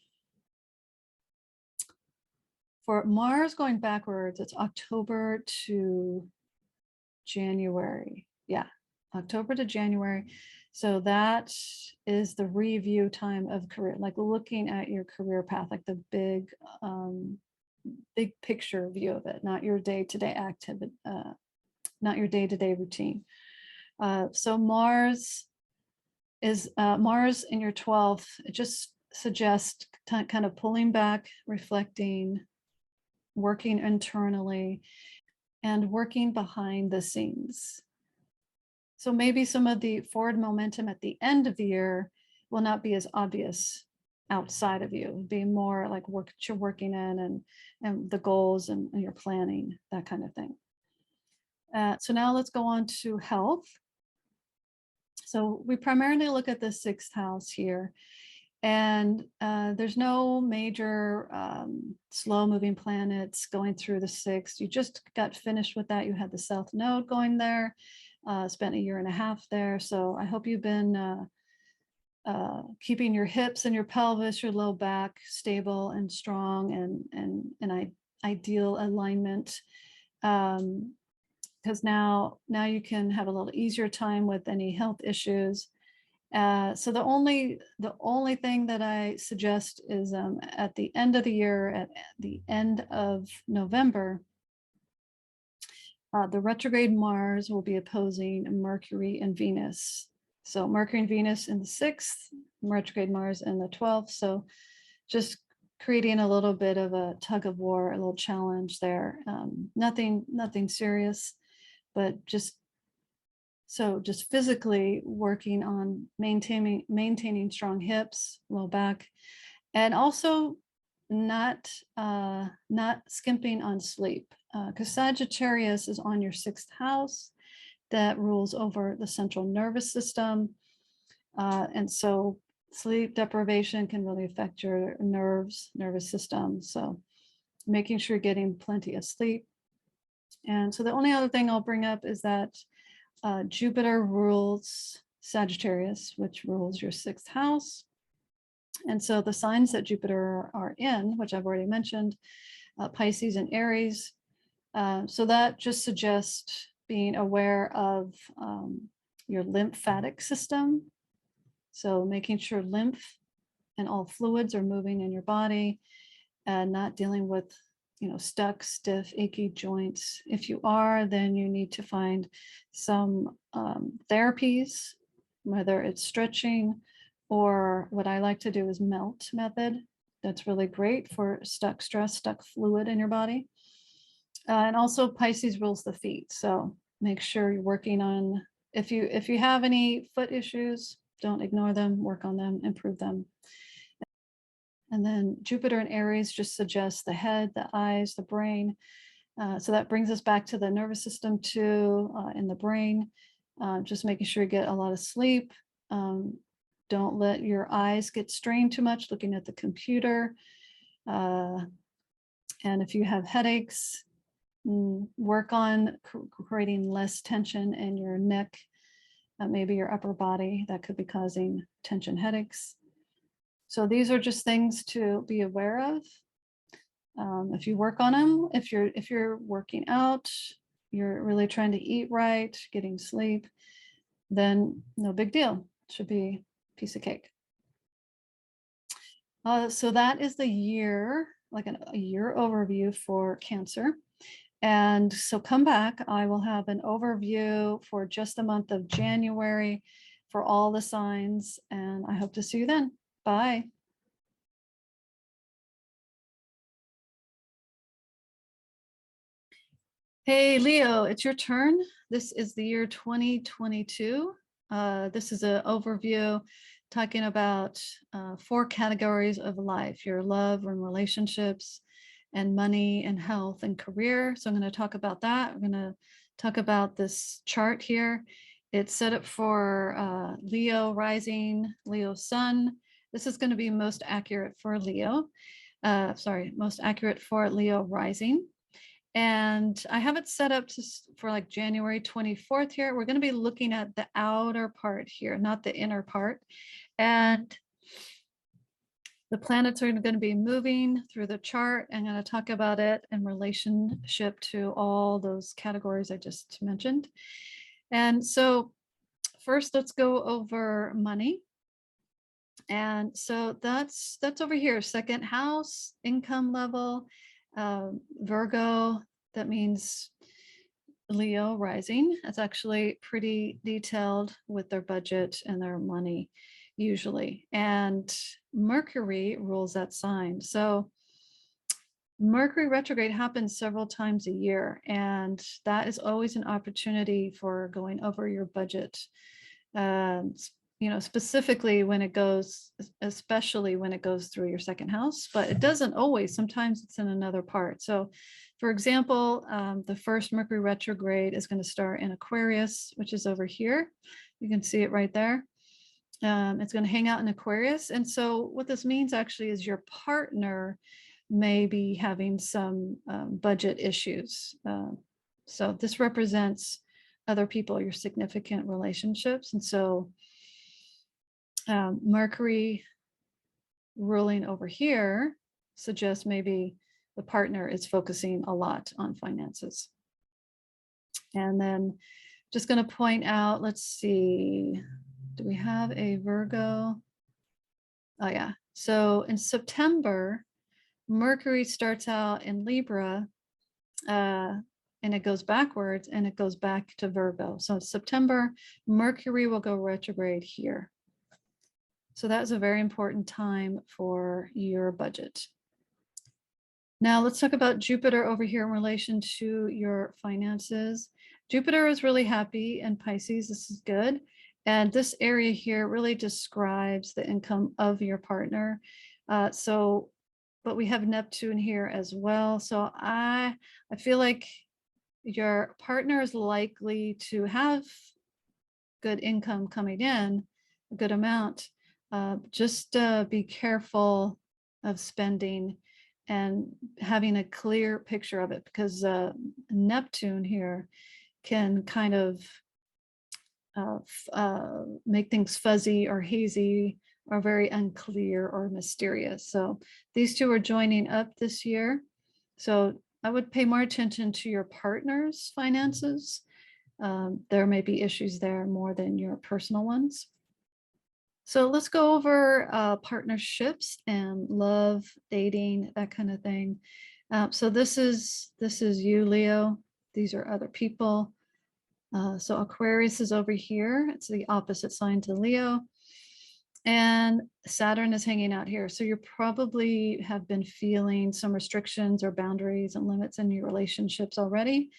for Mars going backwards, it's October to January. Yeah, October to January. So that is the review time of career, like looking at your career path, like the big picture view of it, not your day-to-day activity, not your day-to-day routine. So Mars in your 12th. It just suggests kind of pulling back, reflecting, working internally, and working behind the scenes. So maybe some of the forward momentum at the end of the year will not be as obvious outside of you. It'll be more like what you're working in and the goals and your planning, that kind of thing. So now let's go on to health. So we primarily look at the 6th house here, and there's no major slow moving planets going through the 6th. You just got finished with that. You had the South Node going there, spent a year and a half there. So I hope you've been keeping your hips and your pelvis, your low back stable and strong and ideal alignment. Because now you can have a little easier time with any health issues. So the only thing that I suggest is at the end of the year, at the end of November, the retrograde Mars will be opposing Mercury and Venus. So Mercury and Venus in the 6th, retrograde Mars in the 12th. So just creating a little bit of a tug of war, a little challenge there. Nothing serious, but just physically working on maintaining strong hips, low back, and also not skimping on sleep, because Sagittarius is on your 6th house that rules over the central nervous system. And so sleep deprivation can really affect your nervous system. So making sure you're getting plenty of sleep. And so the only other thing I'll bring up is that Jupiter rules Sagittarius, which rules your 6th house. And so the signs that Jupiter are in, which I've already mentioned, Pisces and Aries. So that just suggests being aware of your lymphatic system. So making sure lymph and all fluids are moving in your body and not dealing with, stuck, stiff, achy joints. If you are, then you need to find some therapies, whether it's stretching or what I like to do is melt method. That's really great for stuck stress, stuck fluid in your body. And also Pisces rules the feet. So make sure you're working on, if you have any foot issues, don't ignore them, work on them, improve them. And then Jupiter and Aries just suggests the head, the eyes, the brain. So that brings us back to the nervous system too, in the brain. Just making sure you get a lot of sleep. Don't let your eyes get strained too much looking at the computer. And if you have headaches, work on creating less tension in your neck, maybe your upper body that could be causing tension headaches. So these are just things to be aware of. If you work on them, if you're working out, you're really trying to eat right, getting sleep, then no big deal. Should be a piece of cake. So that is the year, like a year overview for Cancer. And so come back, I will have an overview for just the month of January for all the signs, and I hope to see you then. Bye. Hey, Leo, it's your turn. This is the year 2022. This is an overview talking about 4 categories of life, your love and relationships, and money and health and career. So I'm going to talk about that. I'm going to talk about this chart here. It's set up for Leo rising, Leo sun. This is going to be most accurate for Leo. Most accurate for Leo rising. And I have it set up for like January 24th here. We're going to be looking at the outer part here, not the inner part. And the planets are going to be moving through the chart. I'm going to talk about it in relationship to all those categories I just mentioned. And so first, let's go over money. And so that's over here, 2nd house, income level, Virgo, that means Leo rising. It's actually pretty detailed with their budget and their money usually. And Mercury rules that sign. So Mercury retrograde happens several times a year, and that is always an opportunity for going over your budget. Specifically when it goes, especially when it goes through your 2nd house, but it doesn't always. Sometimes it's in another part. So for example, the first Mercury retrograde is going to start in Aquarius, which is over here. You can see it right there. It's going to hang out in Aquarius. And so what this means actually is your partner may be having some budget issues. So this represents other people, your significant relationships. And so Mercury ruling over here suggests maybe the partner is focusing a lot on finances. And then just going to point out, let's see, do we have a Virgo? Oh yeah. So in September, Mercury starts out in Libra, and it goes backwards and it goes back to Virgo. So September, Mercury will go retrograde here. So that's a very important time for your budget. Now let's talk about Jupiter over here in relation to your finances. Jupiter is really happy in Pisces. This is good. And this area here really describes the income of your partner. So but we have Neptune here as well. So I feel like your partner is likely to have good income coming in, a good amount. Just be careful of spending and having a clear picture of it, because Neptune here can kind of make things fuzzy or hazy or very unclear or mysterious. So these two are joining up this year. So I would pay more attention to your partner's finances. There may be issues there more than your personal ones. So let's go over partnerships and love, dating, that kind of thing. So this is you, Leo. These are other people. So Aquarius is over here. It's the opposite sign to Leo. And Saturn is hanging out here. So you probably have been feeling some restrictions or boundaries and limits in your relationships already.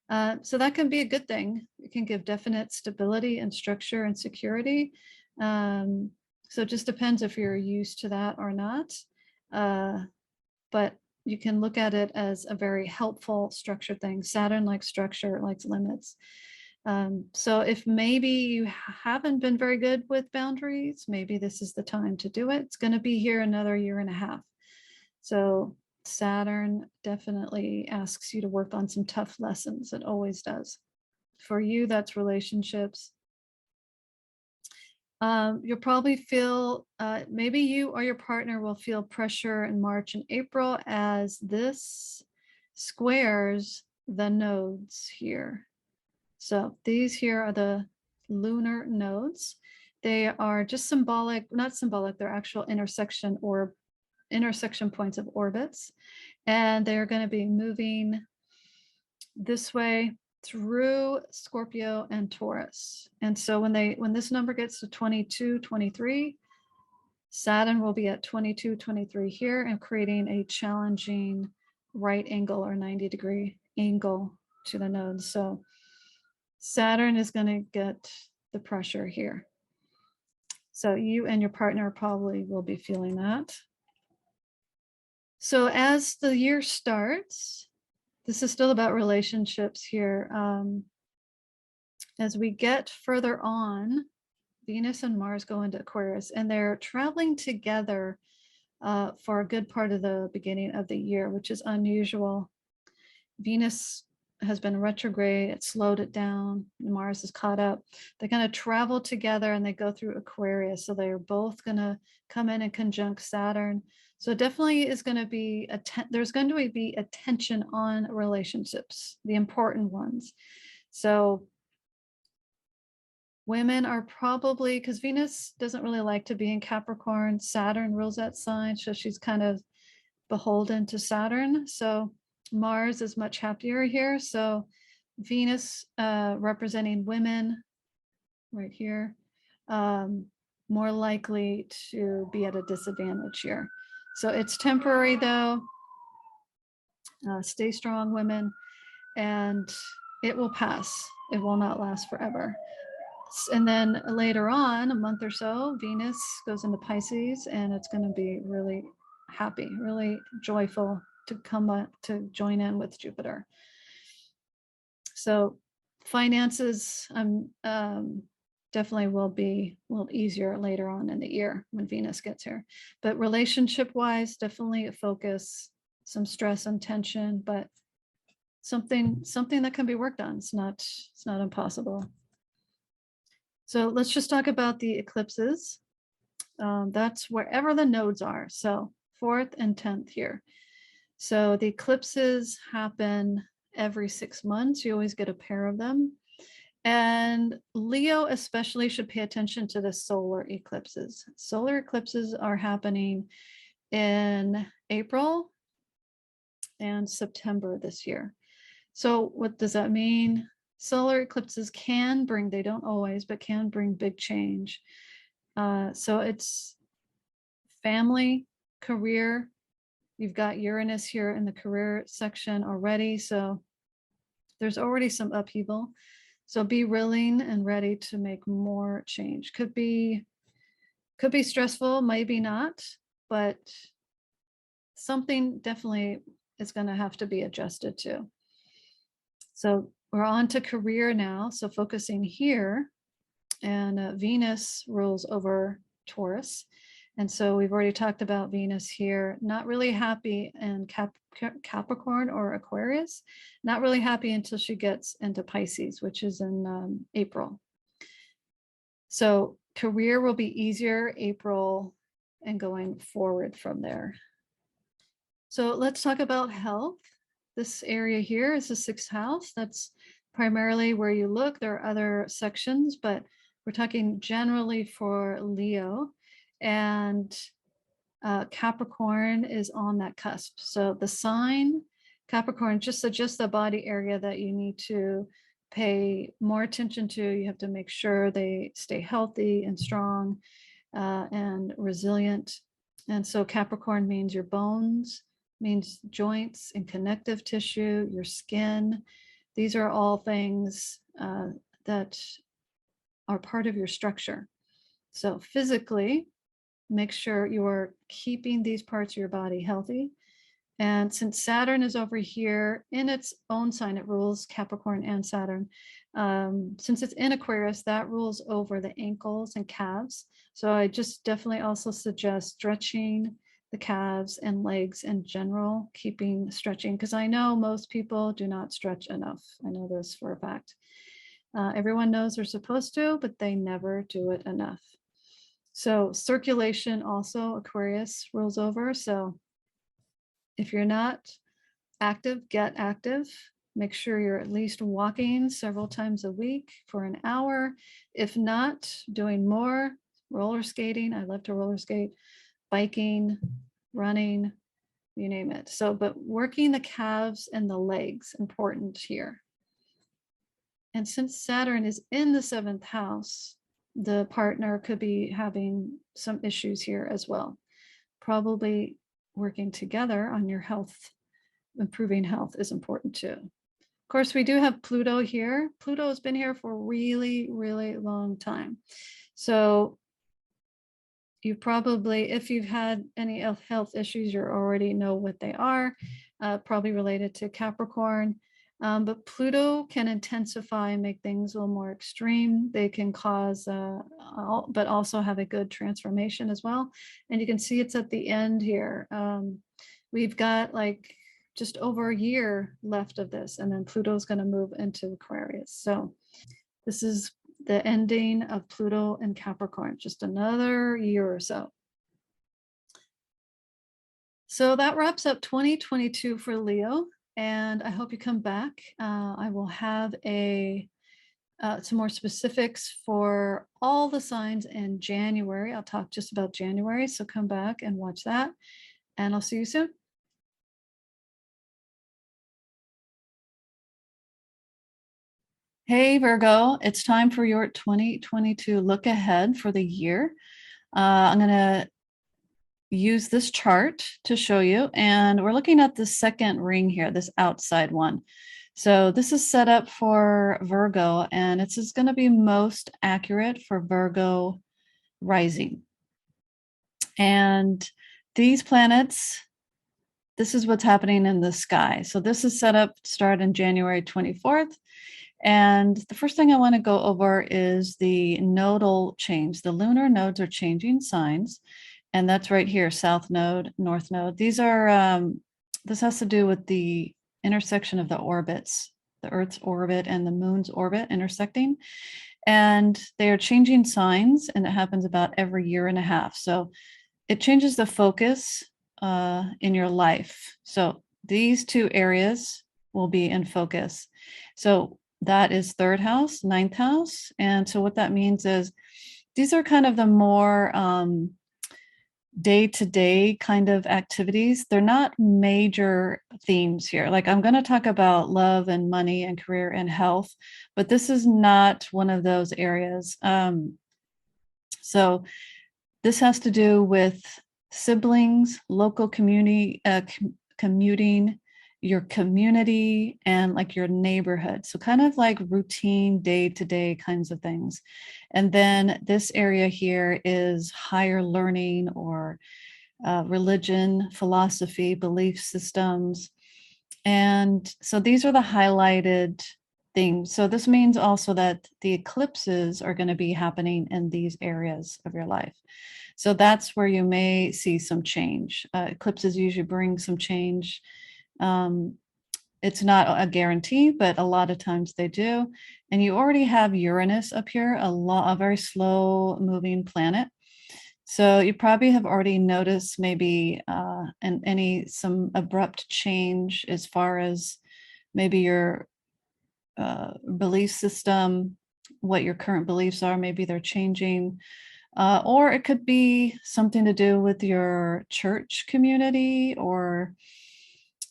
So that can be a good thing. It can give definite stability and structure and security. So it just depends if you're used to that or not. But you can look at it as a very helpful structured thing. Saturn likes structure, likes limits. So if maybe you haven't been very good with boundaries, maybe this is the time to do it. It's going to be here another year and a half. So Saturn definitely asks you to work on some tough lessons. It always does. For you, that's relationships. You'll probably feel, maybe you or your partner will feel pressure in March and April as this squares the nodes here. So these here are the lunar nodes. They are just symbolic, not symbolic, they're actual intersection points of orbits. And they're going to be moving this way through Scorpio and Taurus. And so when this number gets to 22, 23, Saturn will be at 22, 23 here and creating a challenging right angle or 90-degree angle to the nodes. So Saturn is going to get the pressure here. So you and your partner probably will be feeling that. So as the year starts, this is still about relationships here. As we get further on, Venus and Mars go into Aquarius, and they're traveling together for a good part of the beginning of the year, which is unusual. Venus has been retrograde, it slowed it down, Mars is caught up. They're going to travel together and they go through Aquarius. So they're both going to come in and conjunct Saturn. So definitely is going to be, there's going to be attention on relationships, the important ones. So women are probably, because Venus doesn't really like to be in Capricorn, Saturn rules that sign, so she's kind of beholden to Saturn. So Mars is much happier here. So Venus representing women right here, more likely to be at a disadvantage here. So it's temporary though. Stay strong, women, and it will pass. It will not last forever. And then later on, a month or so, Venus goes into Pisces, and it's going to be really happy, really joyful to come up to join in with Jupiter. So finances definitely will be a little easier later on in the year when Venus gets here. But relationship wise, definitely a focus, some stress and tension, but something that can be worked on. It's not impossible. So let's just talk about the eclipses. That's wherever the nodes are. So 4th and 10th here. So the eclipses happen every 6 months. You always get a pair of them. And Leo especially should pay attention to the solar eclipses. Solar eclipses are happening in April and September this year. So what does that mean? Solar eclipses can bring, they don't always, but can bring big change. So it's family, career. You've got Uranus here in the career section already. So there's already some upheaval. So be willing and ready to make more change. Could be stressful, maybe not, but something definitely is going to have to be adjusted to. So we're on to career now. So focusing here, and Venus rules over Taurus. And so we've already talked about Venus here, not really happy in Capricorn or Aquarius, not really happy until she gets into Pisces, which is in April. So career will be easier April and going forward from there. So let's talk about health. This area here is the 6th house. That's primarily where you look. There are other sections, but we're talking generally for Leo. And Capricorn is on that cusp. So the sign Capricorn just suggests the body area that you need to pay more attention to. You have to make sure they stay healthy and strong and resilient. And so Capricorn means your bones, means joints and connective tissue, your skin. These are all things that are part of your structure. So physically, make sure you are keeping these parts of your body healthy. And since Saturn is over here in its own sign, it rules Capricorn and Saturn. Since it's in Aquarius, that rules over the ankles and calves. So I just definitely also suggest stretching the calves and legs in general, keeping stretching, because I know most people do not stretch enough. I know this for a fact. Everyone knows they're supposed to, but they never do it enough. So circulation also, Aquarius rules over. So if you're not active, get active. Make sure you're at least walking several times a week for an hour. If not, doing more, roller skating. I love to roller skate, biking, running, you name it. So, but working the calves and the legs, important here. And since Saturn is in the 7th house, the partner could be having some issues here as well. Probably working together on your health, improving health is important too. Of course, we do have Pluto here. Pluto has been here for a really, really long time. So you probably, if you've had any health issues, you already know what they are, probably related to Capricorn. But Pluto can intensify and make things a little more extreme. They can cause, but also have a good transformation as well. And you can see it's at the end here. We've got like just over a year left of this, and then Pluto is going to move into Aquarius. So this is the ending of Pluto and Capricorn, just another year or so. So that wraps up 2022 for Leo, and I hope you come back. I will have some more specifics for all the signs in January. I'll talk just about January, so come back and watch that, and I'll see you soon. Hey Virgo, it's time for your 2022 look ahead for the year. I'm going to use this chart to show you, and we're looking at the second ring here, this outside one. So this is set up for Virgo, and it's going to be most accurate for Virgo rising. And these planets, this is what's happening in the sky. So this is set up to start in January 24th. And the first thing I want to go over is the nodal change. The lunar nodes are changing signs, and that's right here, south node, north node. These are, this has to do with the intersection of the orbits, the Earth's orbit and the moon's orbit intersecting. And they are changing signs, and it happens about every year and a half. So it changes the focus in your life. So these two areas will be in focus. So that is 3rd house, 9th house. And so what that means is these are kind of the more day-to-day kind of activities. They're not major themes here. Like I'm going to talk about love and money and career and health, but this is not one of those areas. So this has to do with siblings, local community, commuting, your community, and like your neighborhood. So kind of like routine day-to-day kinds of things. And then this area here is higher learning or religion, philosophy, belief systems. And so these are the highlighted things. So this means also that the eclipses are going to be happening in these areas of your life. So that's where you may see some change. Eclipses usually bring some change. Um, it's not a guarantee, but a lot of times they do. And you already have Uranus up here, a very slow moving planet. So you probably have already noticed maybe some abrupt change as far as maybe your belief system, what your current beliefs are. Maybe they're changing, or it could be something to do with your church community. Or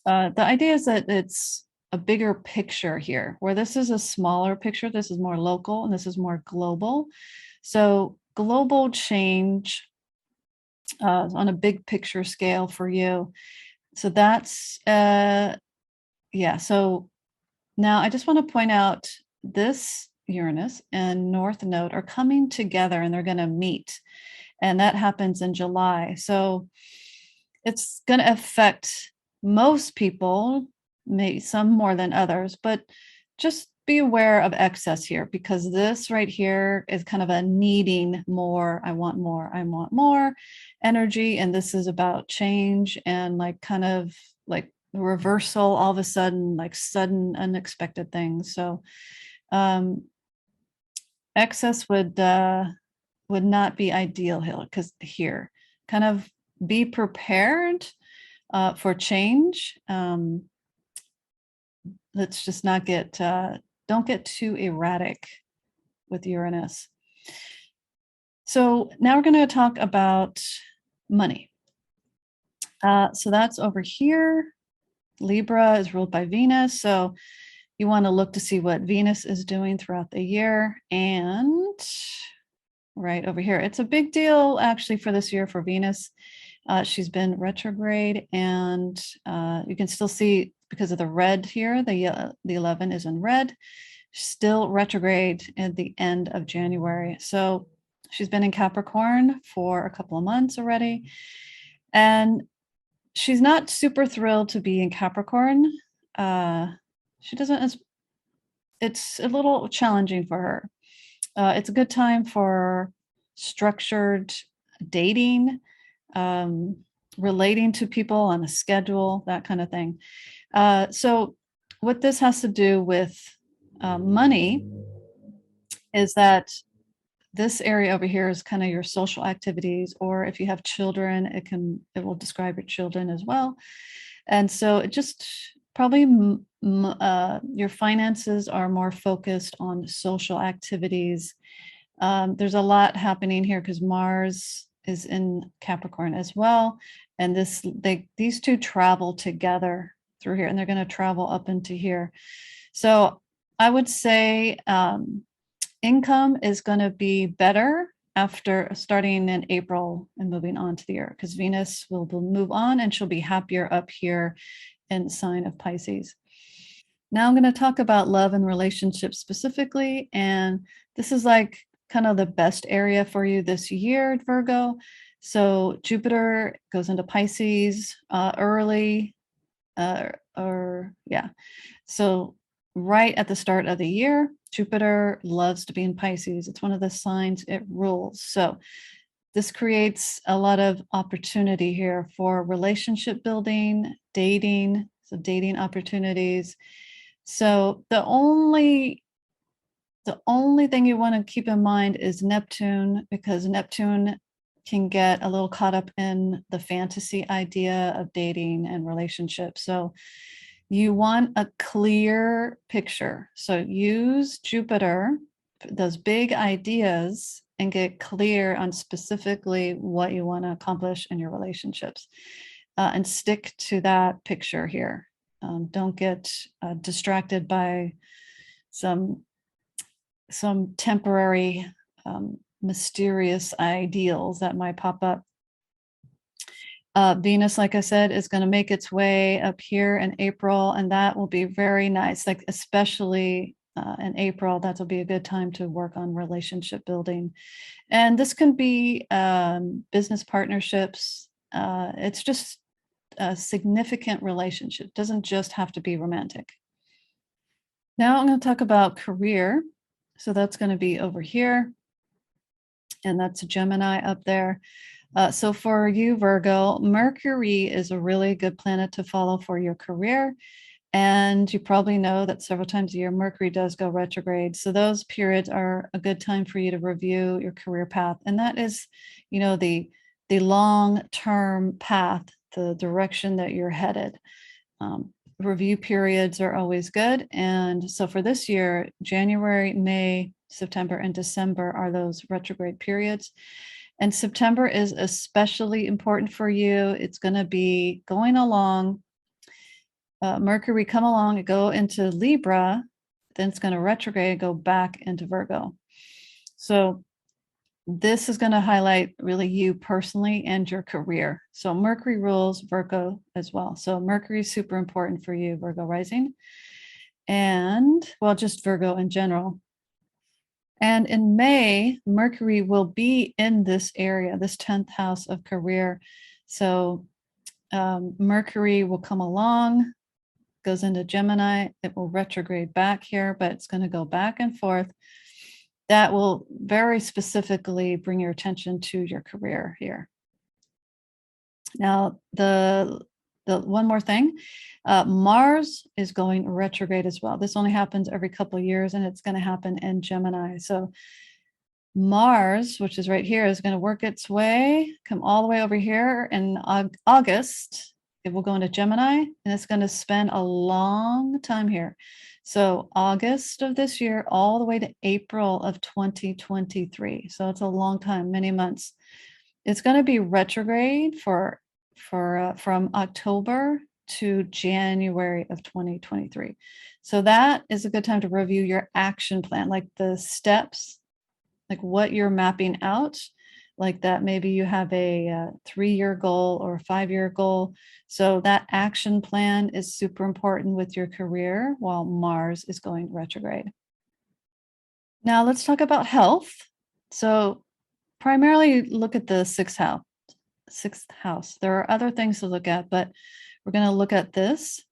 the idea is that it's a bigger picture here, where this is a smaller picture. This is more local, and this is more global. So global change on a big picture scale for you. So that's yeah. So now I just want to point out this Uranus and North Node are coming together and they're going to meet. And that happens in July. So it's going to affect most people, maybe some more than others, but just be aware of excess here, because this right here is kind of a needing more. I want more. I want more energy. And this is about change and like kind of like reversal all of a sudden, like sudden unexpected things. So um excess would not be ideal here, because here kind of be prepared for change. Let's just not get don't get too erratic with Uranus. So now we're going to talk about money. So that's over here. Libra is ruled by Venus. So you want to look to see what Venus is doing throughout the year. And right over here, it's a big deal actually for this year for Venus. She's been retrograde, and you can still see because of the red here, the 11 is in red, still retrograde at the end of January. So she's been in Capricorn for a couple of months already. And she's not super thrilled to be in Capricorn. She doesn't, it's a little challenging for her. It's a good time for structured dating, relating to people on a schedule, that kind of thing. So what this has to do with money is that this area over here is kind of your social activities, or if you have children, it will describe your children as well. And so it just probably your finances are more focused on social activities. There's a lot happening here because Mars is in Capricorn as well, and these two travel together through here, and they're going to travel up into here. So I would say income is going to be better after starting in April and moving on to the year, because Venus will move on and she'll be happier up here in the sign of Pisces. Now I'm going to talk about love and relationships specifically, and this is like kind of the best area for you this year, Virgo. So Jupiter goes into Pisces early, so right at the start of the year. Jupiter loves to be in Pisces. It's one of the signs it rules. So this creates a lot of opportunity here for relationship building, dating, so dating opportunities. So the only thing you want to keep in mind is Neptune, because Neptune can get a little caught up in the fantasy idea of dating and relationships. So you want a clear picture. So use Jupiter, those big ideas, and get clear on specifically what you want to accomplish in your relationships, and stick to that picture here. Don't get distracted by some temporary mysterious ideals that might pop up. Venus, like I said, is going to make its way up here in April, and that will be very nice. Like especially in April, that will be a good time to work on relationship building. And this can be business partnerships. It's just a significant relationship. It doesn't just have to be romantic. Now I'm going to talk about career. So that's going to be over here. And that's a Gemini up there. So for you, Virgo, Mercury is a really good planet to follow for your career. And you probably know that several times a year, Mercury does go retrograde. So those periods are a good time for you to review your career path. And that is, the long-term path, the direction that you're headed. Review periods are always good. And so for this year, January, May, September, and December are those retrograde periods. And September is especially important for you. It's going to be going along. Mercury come along and go into Libra, then it's going to retrograde, go back into Virgo. So this is going to highlight really you personally and your career. So Mercury rules Virgo as well. So Mercury is super important for you, Virgo rising. And well, just Virgo in general. And in May, Mercury will be in this area, this 10th house of career. So Mercury will come along, goes into Gemini. It will retrograde back here, but it's going to go back and forth. That will very specifically bring your attention to your career here. Now, the one more thing, Mars is going retrograde as well. This only happens every couple of years, and it's going to happen in Gemini. So Mars, which is right here, is going to work its way, come all the way over here in August. It will go into Gemini, and it's going to spend a long time here. So August of this year, all the way to April of 2023. So it's a long time, many months. It's going to be retrograde from October to January of 2023. So that is a good time to review your action plan, like the steps, like what you're mapping out, like that maybe you have a 3-year goal or a 5-year goal. So that action plan is super important with your career while Mars is going retrograde. Now let's talk about health. So primarily look at the sixth house. There are other things to look at, but we're going to look at this.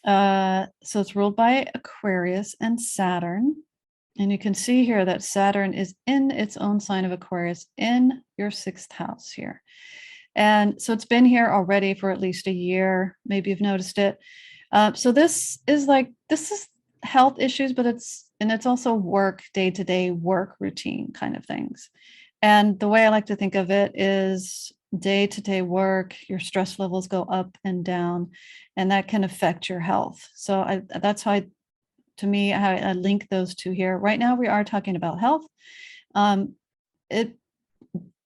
So it's ruled by Aquarius and Saturn. And you can see here that Saturn is in its own sign of Aquarius in your 6th house here. And so it's been here already for at least a year. Maybe you've noticed it. So this is health issues, but it's also work, day-to-day work routine kind of things. And the way I like to think of it is day-to-day work, your stress levels go up and down, and that can affect your health. So that's how I link those two here. Right now, we are talking about health.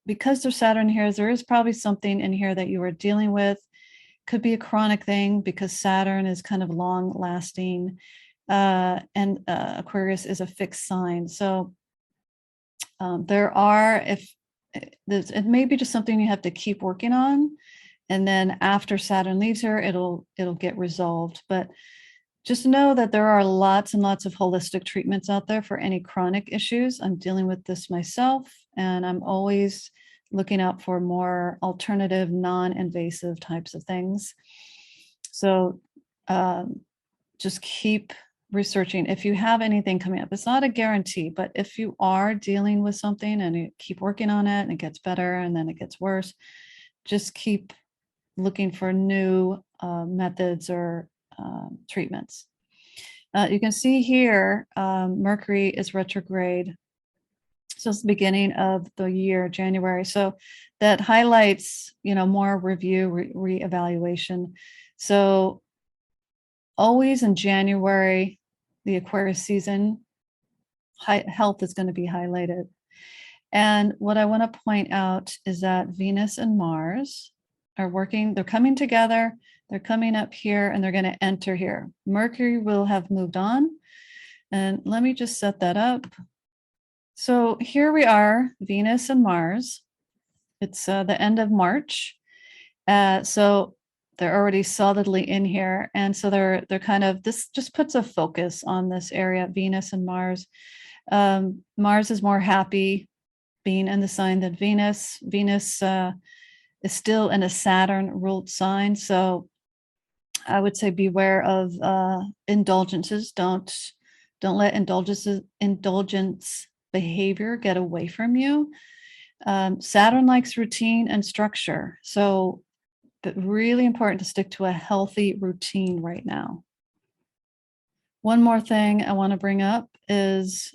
Because there's Saturn here, there is probably something in here that you are dealing with. Could be a chronic thing because Saturn is kind of long lasting, and Aquarius is a fixed sign. So it may be just something you have to keep working on, and then after Saturn leaves here, it'll get resolved. But just know that there are lots and lots of holistic treatments out there for any chronic issues. I'm dealing with this myself, and I'm always looking out for more alternative, non-invasive types of things. So just keep researching. If you have anything coming up, it's not a guarantee, but if you are dealing with something and you keep working on it and it gets better and then it gets worse, just keep looking for new methods or treatments. You can see here, Mercury is retrograde. So it's the beginning of the year, January. So that highlights, more review, reevaluation. So always in January, the Aquarius season, health is going to be highlighted. And what I want to point out is that Venus and Mars are working, they're coming together, they're coming up here, and they're going to enter here. Mercury will have moved on. And let me just set that up. So here we are, Venus and Mars. It's the end of March. So they're already solidly in here. And so they're kind of, this just puts a focus on this area, Venus and Mars. Mars is more happy being in the sign than Venus. Venus is still in a Saturn ruled sign. So I would say beware of indulgences. Don't let indulgence behavior get away from you. Saturn likes routine and structure. So but really important to stick to a healthy routine right now. One more thing I want to bring up is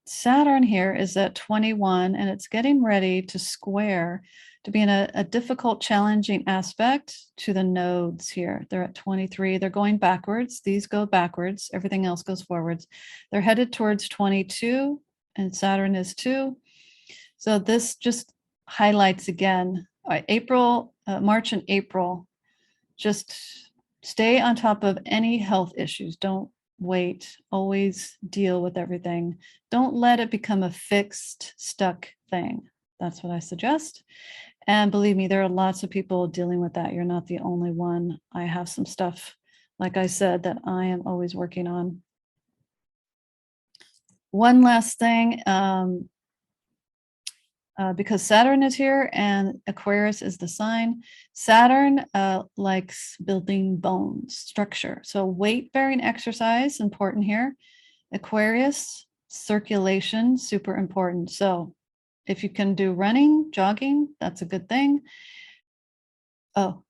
Saturn here is at 21 and it's getting ready to square to be in a difficult, challenging aspect to the nodes here. They're at 23. They're going backwards. These go backwards. Everything else goes forwards. They're headed towards 22 and Saturn is 2. So this just highlights again, March and April, just stay on top of any health issues. Don't wait, always deal with everything. Don't let it become a fixed, stuck thing. That's what I suggest. And believe me, there are lots of people dealing with that. You're not the only one. I have some stuff, like I said, that I am always working on. One last thing, because Saturn is here and Aquarius is the sign. Saturn likes building bones, structure. So weight-bearing exercise, important here. Aquarius, circulation, super important. So if you can do running, jogging, that's a good thing. Oh,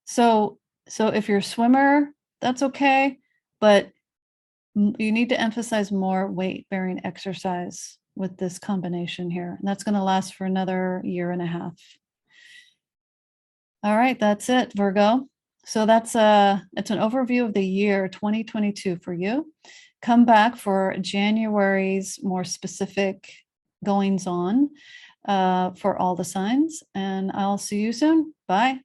so if you're a swimmer, that's okay, but you need to emphasize more weight-bearing exercise with this combination here. And that's going to last for another year and a half. All right, that's it, Virgo. So it's an overview of the year 2022 for you. Come back for January's more specific goings on for all the signs, and I'll see you soon. Bye.